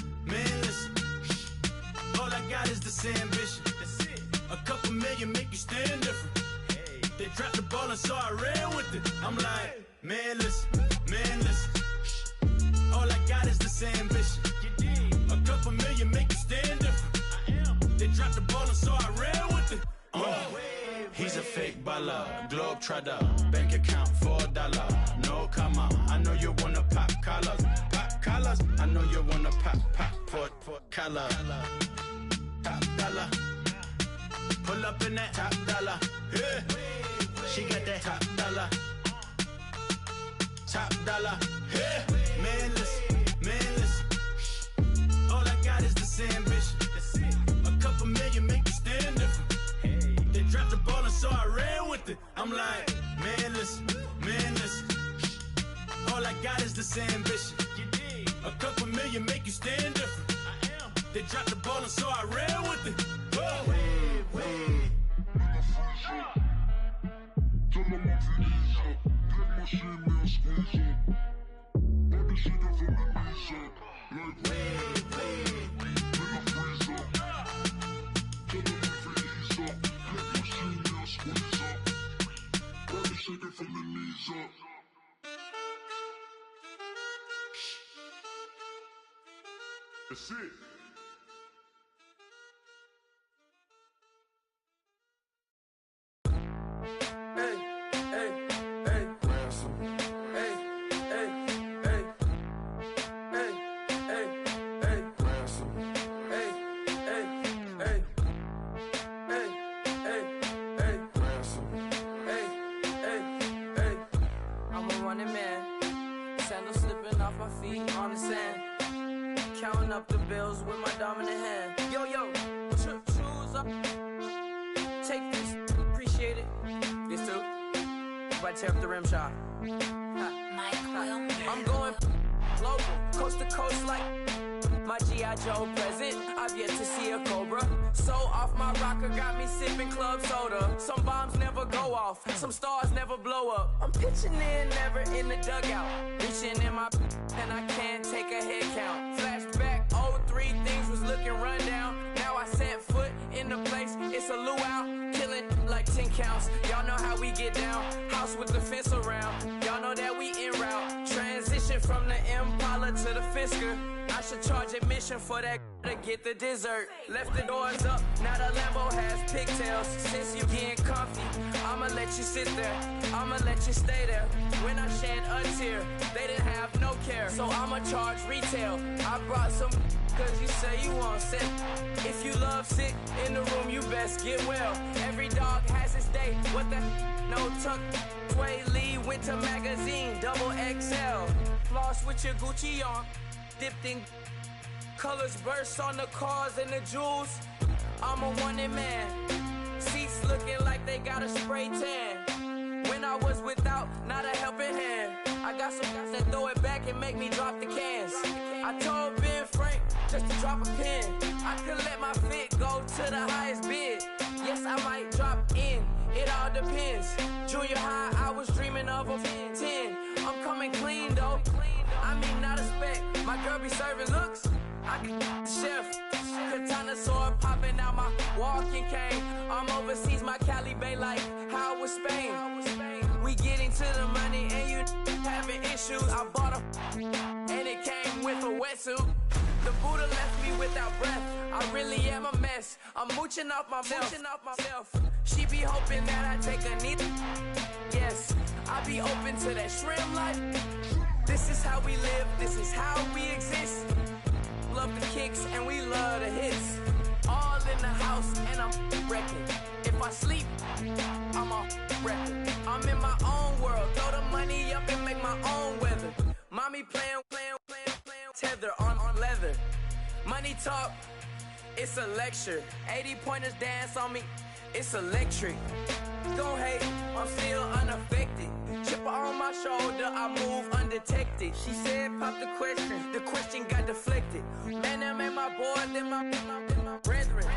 All I got is this ambition. That's it. A couple million make you stand different. Hey. They dropped the ball and so I ran with it. I'm like, man, listen. All I got is this ambition. A couple million make you stand different. I am. They dropped the ball and so I ran with it. He's a fake baller, globetrotter, bank account $4. No comma, I know you wanna pop collars. I know you wanna pop collar. Top dollar, pull up in that top dollar. Yeah. She got that top dollar. Yeah. Man, listen. All I got is this ambition. A couple million make you stand different. Hey. They dropped the ball and so I ran with it. I'm like, man, listen. All I got is this ambition. A couple million make you stand different. I am. They dropped the ball and so I ran with it. That's it. I'm a running man, sandals slipping off my feet on the sand. Counting up the bills with my dominant hand. Yo, choose up. Take this, appreciate it. This too. If I tear up the rim shot. I'm going global, coast to coast like my G.I. Joe present. I've yet to see a Cobra. So off my rocker got me sipping club soda. Some bombs never go off, some stars never blow up. I'm pitching in, never in the dugout. Reaching in my and I can't take a head count. Flashback, 03, things was looking run down. Now I set foot in the place, it's a luau. Killing like 10 counts, y'all know how we get down. House with the fence around, y'all know that we en route. Transition from the Impala to the Fisker. I should charge admission for that to get the dessert. Left the doors up, now the Lambo has pigtails. Since you getting comfy, I'ma let you sit there, I'ma let you stay there. When I shed a tear, they didn't have no care, so I'ma charge retail. I brought some cause you say you want sick. If you love sick in the room, you best get well. Every dog has its day, what the no tuck. Sway Lee, Winter Magazine, double XL. Floss with your Gucci on. dipped in colors, burst on the cars and the jewels. I'm a wanted man. Seats looking like they got a spray tan. When I was without, not a helping hand. I got some guys that throw it back and make me drop the cans. I told Ben Frank just to drop a pin. I could let my fit go to the highest bid. Yes, I might drop in, it all depends. Junior high, I was dreaming of a 10. I'm coming clean though. I mean, not a spec. My girl be serving looks. I can the chef. Katana sword popping out my walking cane. I'm overseas, my Cali Bay life. How was Spain? We getting to the money and you having issues. I bought a and it came with a wetsuit. The Buddha left me without breath. I really am a mess. I'm mooching off myself. She be hoping that I take a knee. Yes, I be open to that shrimp life. This is how we live. This is how we exist. Love the kicks and we love the hits. All in the house and I'm wrecking. If I sleep, I'm off record. I'm in my own world. Throw the money up and make my own weather. Mommy playing tether on leather. Money talk, it's a lecture. 80 pointers dance on me, it's electric. Don't hate, I'm still unaffected. Chipper on my shoulder, I move undetected. She said pop the question got deflected. Man, that made my boy, then my brethren.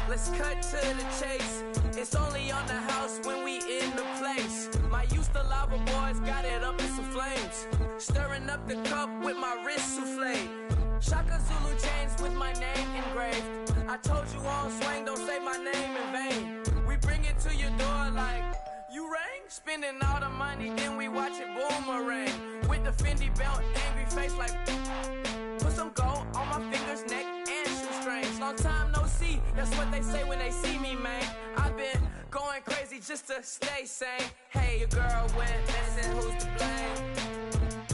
Let's cut to the chase. It's only on the house when we in the place. My used to lava boys got it up in some flames. Stirring up the cup with my wrist souffle. Shaka Zulu chains with my name engraved. I told you on swing, don't say my name in vain. We bring it to your door like, you rang? Spending all the money, then we watch it boomerang. With the Fendi belt, angry face like, put some gold on my fingers, neck, and shoestrings. Long time no see, that's what they say when they see me, man. I've been going crazy just to stay sane. Hey, your girl went missing, who's to blame?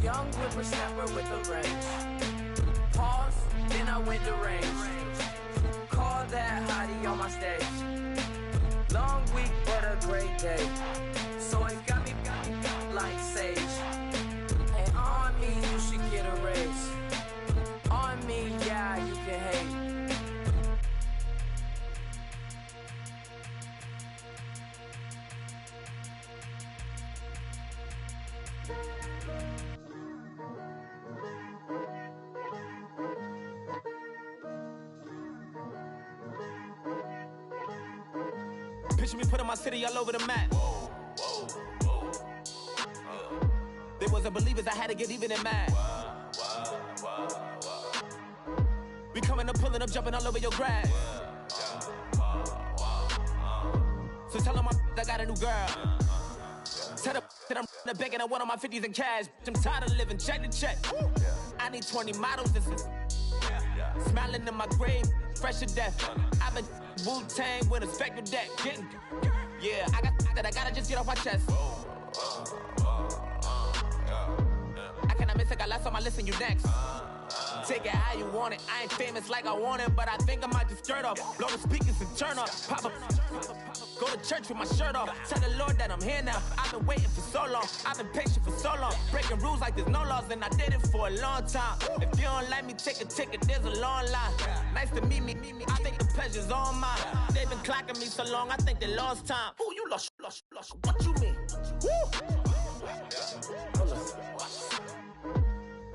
Young whippersnapper with a range. Pause, then I went to range. Call that hottie on my stage. Long week, but a great day. So it got me like sage. And on me, you should get a raise. On me, yeah, you can hate. Picture me putting my city all over the map. They wasn't believers, I had to get even in mad. We coming up, pulling up, jumping all over your grass. So tell them I got a new girl. Tell them that I'm the bank and I want all my 50s in cash. I'm tired of living check to check. I need 20 models, this is smiling in my grave, fresh to death. I've been Wu-Tang with a spectral deck. Getting, yeah, I got that, I gotta just get off my chest. I cannot miss it, got last on my list and you next. Take it how you want it, I ain't famous like I want it, but I think I might just skirt off. Blow the speakers and turn up, pop up. Go to church with my shirt off. Tell the Lord that I'm here now. I've been waiting for so long. I've been patient for so long. Breaking rules like there's no laws, and I did it for a long time. If you don't like me, take a ticket. There's a long line. Nice to meet me. I think the pleasure's all mine. They've been clocking me so long, I think they lost time. Ooh, you lost. What you mean? Woo!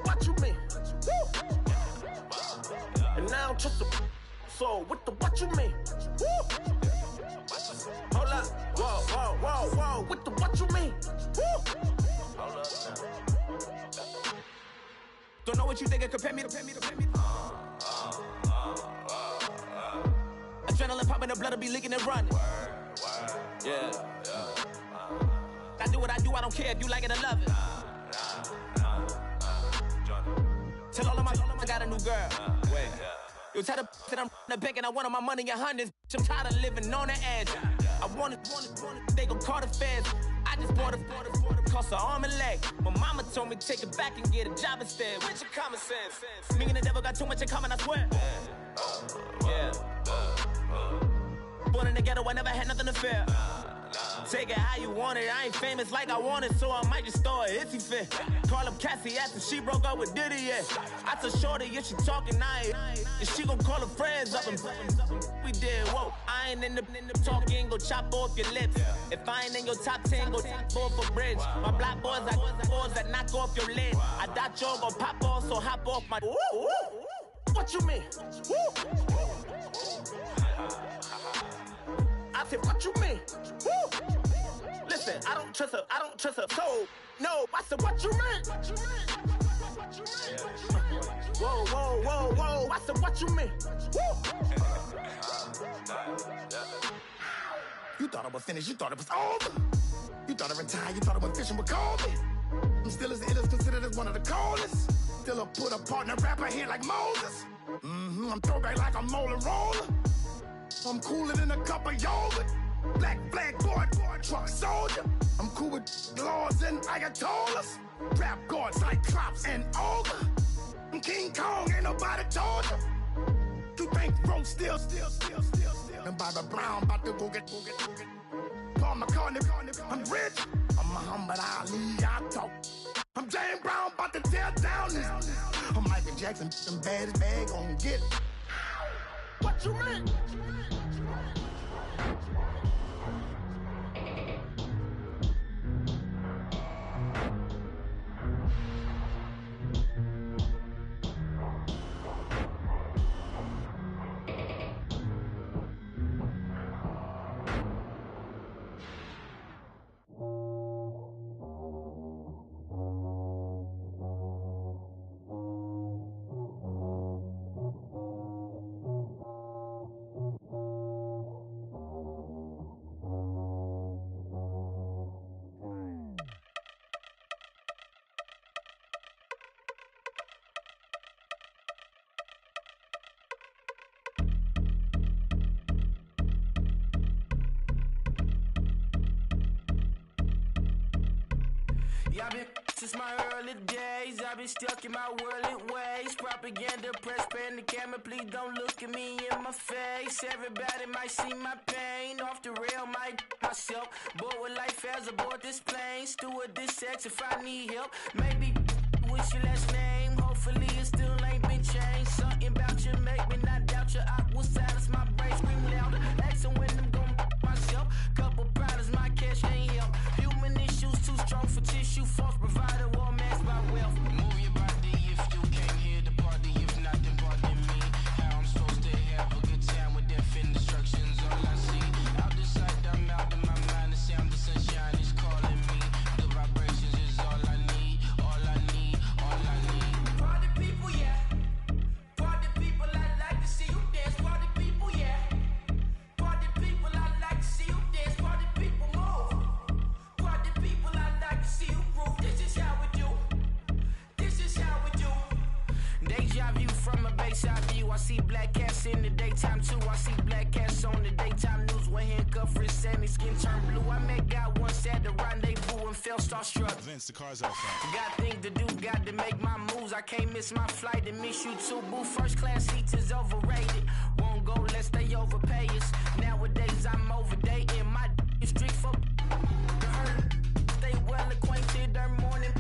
What you mean? Woo! And now I'm just a so what you mean? Woo! Hold up, whoa, what you mean? Woo! Hold up now. Don't know what you think, compare me to. Adrenaline popping, the blood will be leaking and running. Yeah. I do what I do, I don't care if you like it or love it. Tell all of my I got a new girl. Wait. You tell the that I'm the bank and I want all my money in hundreds. I'm tired of living on the edge. I want it, they gon' call the feds. I just bought a cost an arm and leg. My mama told me take it back and get a job instead. Where's your common sense? Me and the devil got too much in common, I swear. Yeah. Born in the ghetto, I never had nothing to fear. Take it how you want it. I ain't famous like I want it, so I might just throw a hissy fit. Call up Cassie after she broke up with Diddy, yeah. I told Shorty if she talking, and she gon' call her friends up and we did, whoa. I ain't in the talking, go chop off your lips. If I ain't in your top 10, go top 4 for bridge. My black boys, I got boys that knock off your lid. I thought y'all gon' pop off, so hop off my. What you mean? I said, what you mean? Listen, I don't trust her soul. No, I said, what you mean? Whoa, whoa, whoa, whoa. I said, what you mean? You thought I was finished, you thought it was over. You thought I retired, you thought I went fishing with Kobe. I'm still as ill as considered as one of the coldest. Still a put a partner rapper here like Moses. I'm throwback like a molar roller. I'm cooler than a cup of yogurt. Black flag boy, truck soldier. I'm cool with laws and Ayatollahs. Rap gods, Cyclops and Ogre. I'm King Kong, ain't nobody told you. You think Rose still. And Bobby Brown about to go get. Paul McCartney, I'm rich. I'm Muhammad Ali, I talk. I'm James Brown, about to tear down this. I'm Michael Jackson, them bad as bad, gon' get it. What you mean? Since my early days, I've been stuck in my worldly ways. Propaganda, press, pen, the camera, please don't look at me in my face. Everybody might see my pain. Off the rail, might myself. Bored with life as aboard this plane. Steward this sex if I need help. Maybe what's your last name? Hopefully it still ain't been changed. Something about you make me not doubt you. I will silence my brain, scream louder. Asking when I'm gon' myself. Couple problems, my cash ain't help. Human issues too strong for tissue. False provider, war mask by wealth. Move your body if you came here to party. If not, then pardon me. How I'm supposed to have a good time with death and destruction's all I see. Out the sight, I'm out of my mind. The sound of sunshine is calling me. The vibrations is all I need. All I need, all I need. Party people, yeah. Party people, I like to see you dance. Party people, yeah. Party people, I like to see you dance. Party people, move. Party people, I like to see you groove. This is how we do. This is how we do. Deja view from a bayside view. I see black cats in the daytime too. I see black cats on the daytime news. When handcuffed, wrist and his skin turned blue. I met God once at the rendezvous and felt starstruck. Vince, the car's out front. Got things to do, got to make my moves. I can't miss my flight and miss you too, boo. First class seats is overrated. Won't go lest they overpay us. Nowadays I'm overdating. My street folk. The hurt, stay well acquainted. Their morning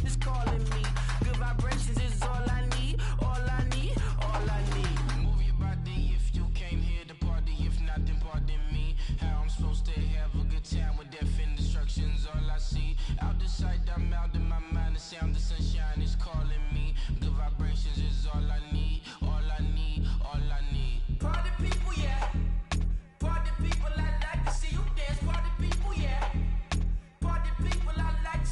is calling me. Good vibrations is all I need. All I need, all I need. Move your body if you came here to party. If not, then pardon me. How I'm supposed to have a good time with death and destruction's all I see. Out the sight, I'm out in my mind. The sound of sunshine is calling me. Good vibrations is all I need. All I need, all I need. Party people, yeah. Party people, I like to see you dance. Party people, yeah. Party people, I like to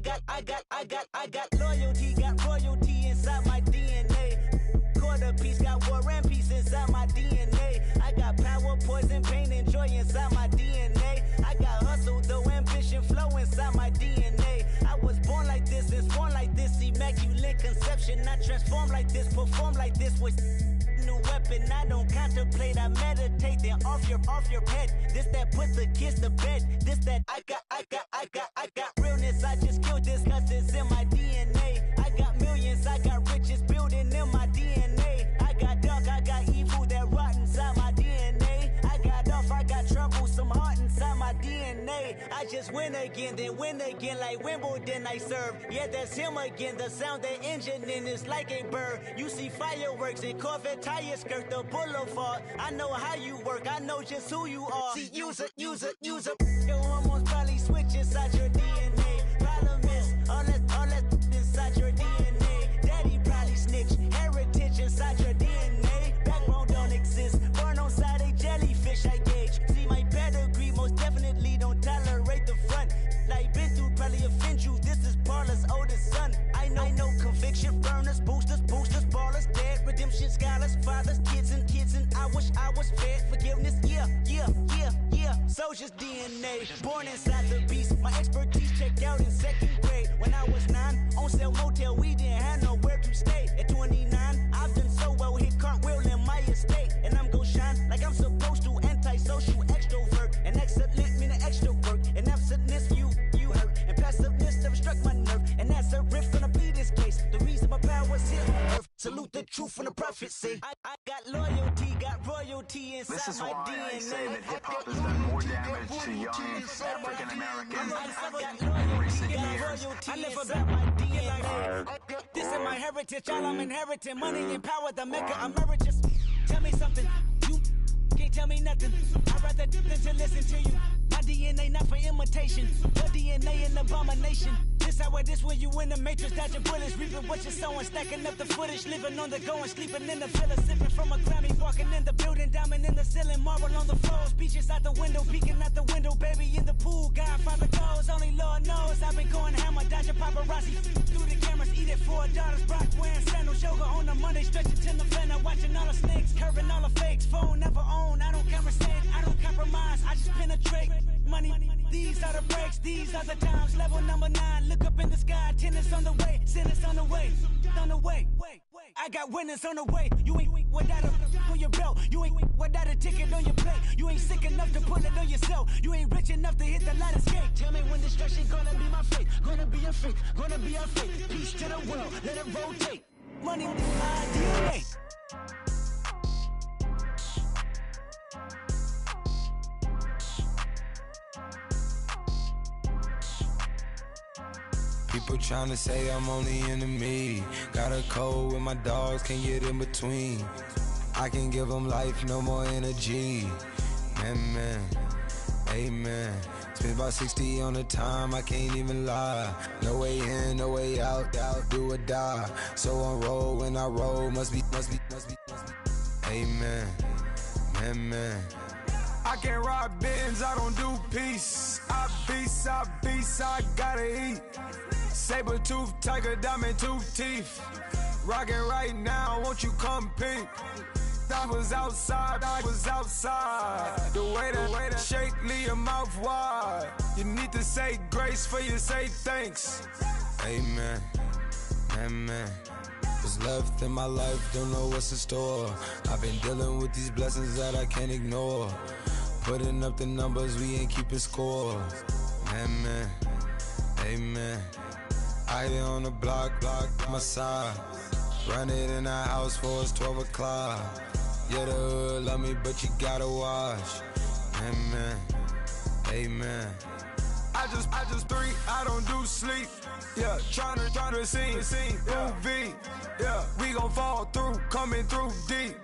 got loyalty, got royalty inside my DNA. Quarter piece, got war and peace inside my DNA. I got power, poison, pain, and joy inside my DNA. I got hustle, though ambition, flow inside my DNA. I was born like this, and born like this, immaculate conception. I transform like this, perform like this with new weapon. I don't contemplate, I meditate. Then off your head. This that put the kids to bed. This that I got realness. I just killed this 'cause it's in my DNA. I got millions, I got riches building in my DNA. I got dark, I got evil that rot inside my DNA. I got off, I got trouble, some heart inside my DNA. I just win again, then win again like Wimbledon I serve. Yeah, that's him again. The sound that engine in is like a bird. You see fireworks and Corvette tires skirt the boulevard. I know how you work, I know just who you are. See, use it. Your hormones probably switch inside your DNA. Problem is, all that inside your DNA. Daddy probably snitch, heritage inside your DNA. Backbone don't exist, born on side a jellyfish I gauge. See my pedigree, most definitely don't tolerate the front. Like been through, probably offend you. This is Parlor's oldest son. I know conviction, burners, boosters, ballers, dead, redemption, scholars, fathers, kids, and I wish I was fed forgiveness. Yeah. Soldier's DNA, born inside the beast. My expertise checked out in second grade. When I was 9, on sale motel, we didn't have nowhere to stay. At 29, I've done so well, hit cartwheel in my estate. And I'm gon' shine like I'm supposed to, antisocial extrovert. And excellent meaning extra work. And absentness, you hurt. And passiveness never struck my nerve. And that's a riff gonna be this case. The reason my power's here on earth. Salute the truth from the prophecy. I got loyalty, got royalty inside this is my why DNA. I say that hip-hop has done more damage to young African Americans in recent years. I live about my DNA. This is my heritage, all I'm inheriting. Money and power, the maker emeritus. Tell me something, you can't tell me nothing. I'd rather than to listen to you. My DNA not for imitation. Your DNA an abomination. This how it is when you in the matrix, dodging bullets, reaping what you're sowing, stacking up the footage, living on the go and sleeping in the villa, sipping from a Grammy, walking in the building, diamond in the ceiling, marble on the floors, beaches out the window, peeking out the window, baby in the pool, Godfather goes, only Lord knows, I've been going hammer, dodging paparazzi, through the cameras, eating 4 daughters, Brock wearing sandals, yoga on the Monday, stretching till November, watching all the snakes, curving all the fakes, phone never own, I don't conversate, I don't compromise, I just penetrate, money, these are the breaks, these are the times, level number 9, look up in the sky, tennis on the way, sinners on the way, I got winners on the way, you ain't without a on your belt, you ain't without a ticket on your plate, you ain't sick enough to put it on yourself, you ain't rich enough to hit the ladder skate, tell me when destruction gonna be my fate, gonna be a fate, gonna be a fate, peace to the world, let it rotate, money in my DNA. People tryna say I'm only enemy. Got a code with my dogs, can't get in between. I can give them life, no more energy. Man, amen. Spent about 60 on the time, I can't even lie. No way in, no way out, do or die. So on roll, when I roll, must be. Amen, man. I can't ride Benz, I don't do peace. I beast, I gotta eat. Saber tooth, tiger, diamond tooth teeth. Rockin' right now, won't you come peep? I was outside. The way that shake, leave your mouth wide. You need to say grace for you say thanks. Amen, what's left in my life, don't know what's in store. I've been dealing with these blessings that I can't ignore. Putting up the numbers, we ain't keeping score. Amen. I hit on the block, my side. Run it in the house for it's 12 o'clock. Yeah, the hood love me, but you gotta watch. Amen. I just drink, I don't do sleep. Yeah, tryna sing. UV. Yeah, we gon' fall through, coming through deep.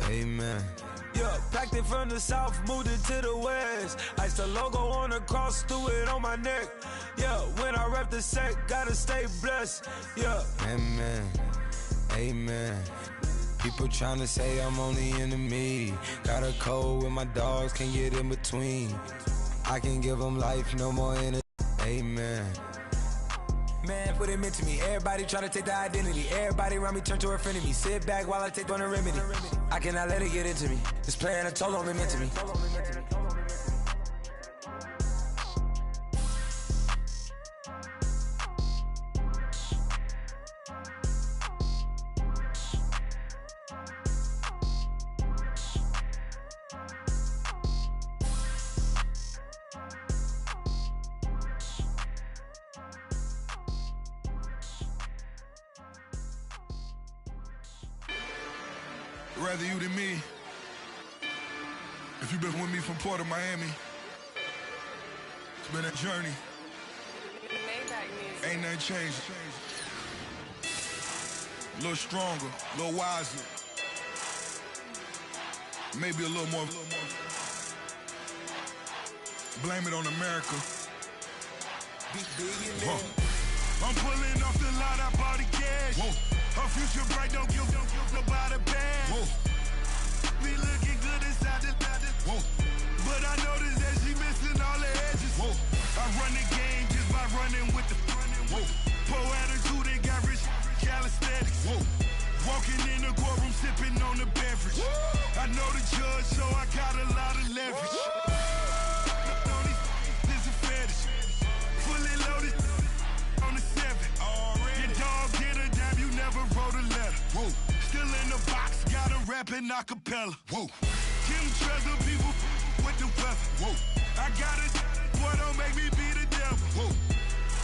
Amen. Yeah, packed it from the south, moved it to the west. Iced the logo on the cross, threw it on my neck. Yeah, when I rep the set, gotta stay blessed. Yeah. Amen. People tryna say I'm only enemy. Got a code with my dogs, can't get in between. I can give them life, no more energy. Amen. Man, what it meant to me. Everybody try to take the identity. Everybody around me turn to a friend of me. Sit back while I take on the remedy. I cannot let it get into me. This playing a toll on me meant to me. Rather you than me. If you've been with me from Port of Miami, it's been a journey. Ain't nothing changed. A little stronger, a little wiser. Maybe a little more. Blame it on America. I'm pulling off the lot, I bought the gas. Whoa. Her future bright, don't give nobody bad. Whoa. Be looking good inside the whoa. But I noticed that she missing all the edges. Whoa. I run the game just by running with the whoa. Poor attitude, they got rich calisthenics. Whoa. Walking in the courtroom, sipping on the beverage. Whoa. I know the judge, so I got a lot of leverage. This a fetish. Fully loaded on the 7. Your dog get a dime, you never wrote a letter. Whoa. Still in the box, got a rapping acapella. Whoa. Kim Treasure, people with the weather. Whoa. I got it, boy, don't make me be the devil. Whoa.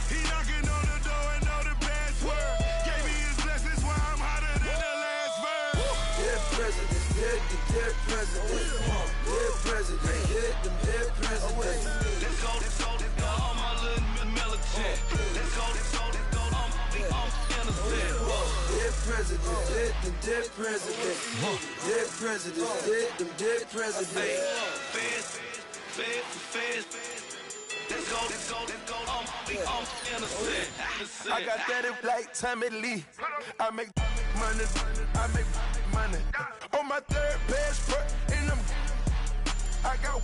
He knocking on the door and know the password. Gave me his blessings while I'm hotter than the last verse. Dead presidents, dead presidents. Dead presidents, dead presidents. Let's go, all my little militant. Let's go, I'm innocent. Dead presidents, dead presidents. Dead presidents, dead presidents. Feds. Let's go, I'm innocent. I got that like Tommy Lee. I make money. On my third passport in them. I got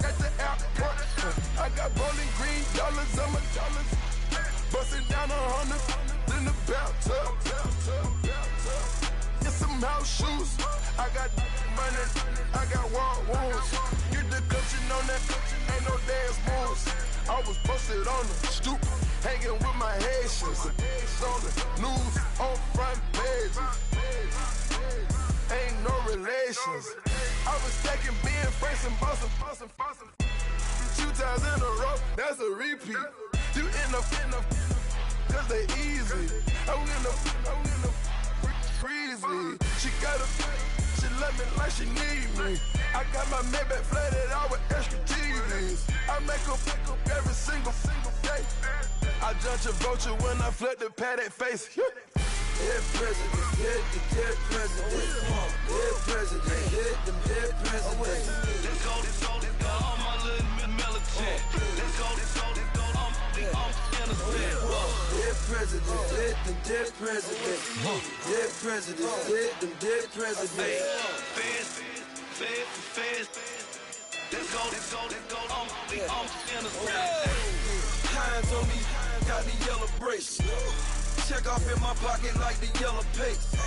at the airport. I got bowling green dollars on my dollars. Busting down 100 in the bathtub. Get some house shoes. I got money. I got war wounds. Get the coaching on that. Ain't no dance moves. I was posted on the stoop, hanging with my Haitians. On the news, on front pages. Ain't no relations. I was stacking being friends and bustin'. 2 times in a row, that's a repeat. You in the cause they easy. I'm in the freezy. She love me like she need me. I got my Maybach flooded out with extra TVs. I make up every single day. I judge a vulture when I flip the paddock face. Dead presidents, dead presidents. Dead presidents, dead presidents. Let's go, all my little militant. Let's go, I'm innocent. Dead presidents, dead presidents. Dead presidents, dead presidents. Feds. Let's go, I'm innocent. Hands on me, got the yellow bracelet. Check off in my pocket like the yellow paper.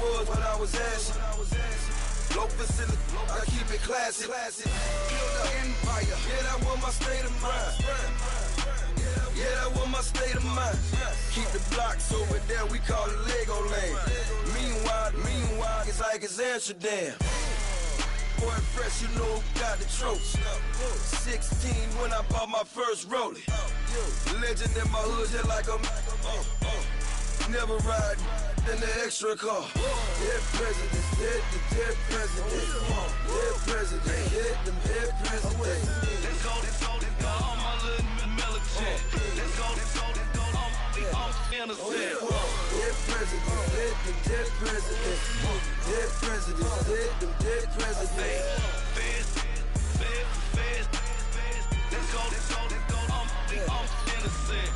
Was what I was asking. Low facility, I keep it classy. Build an empire, yeah, that was my state of mind. Yeah, that was my state of mind. Keep the blocks over there, we call it Lego land. Meanwhile, it's like it's Amsterdam. Boy fresh, you know who got the tropes. 16 when I bought my first rollie. Legend in my hood, just like a never ride in the extra car. Dead presidents, dead presidents. Dead presidents, dead presidents. Let's go, all my little militant. Let's go, I'm innocent. Dead presidents, dead presidents. Dead presidents, dead presidents. Feds. Let's go, I'm innocent.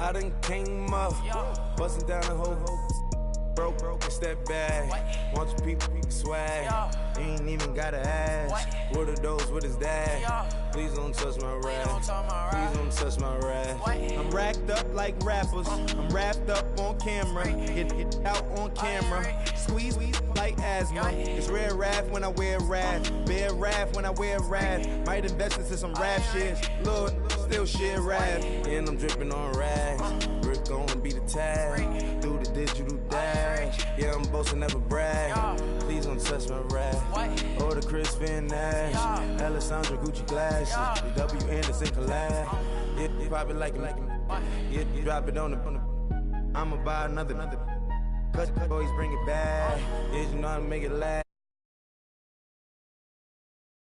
I done came up, bustin' down the whole broke and step back. Want your people swag. You ain't even gotta ask. What are those? What is that? Please don't touch my rap. Please don't touch my rap. I'm racked up like rappers. I'm wrapped up on camera. Get out on camera. Squeeze like asthma. It's rare wrath when I wear wrath. Bear wrath when I wear wrath. Might invest into some rap shit. Lord, still shit rap. And I'm dripping on rags. Rick gon' be the tag. Do the digital dash. Yeah, I'm boasting, never brag. Please don't touch my rap. Or the Chris Finn Nash. Alessandra Gucci glasses. The W Anderson collab. Yeah, you pop it like it. Yeah, you drop it on the. I'ma buy another. Cut boys bring it back. Yeah, you know how to make it last.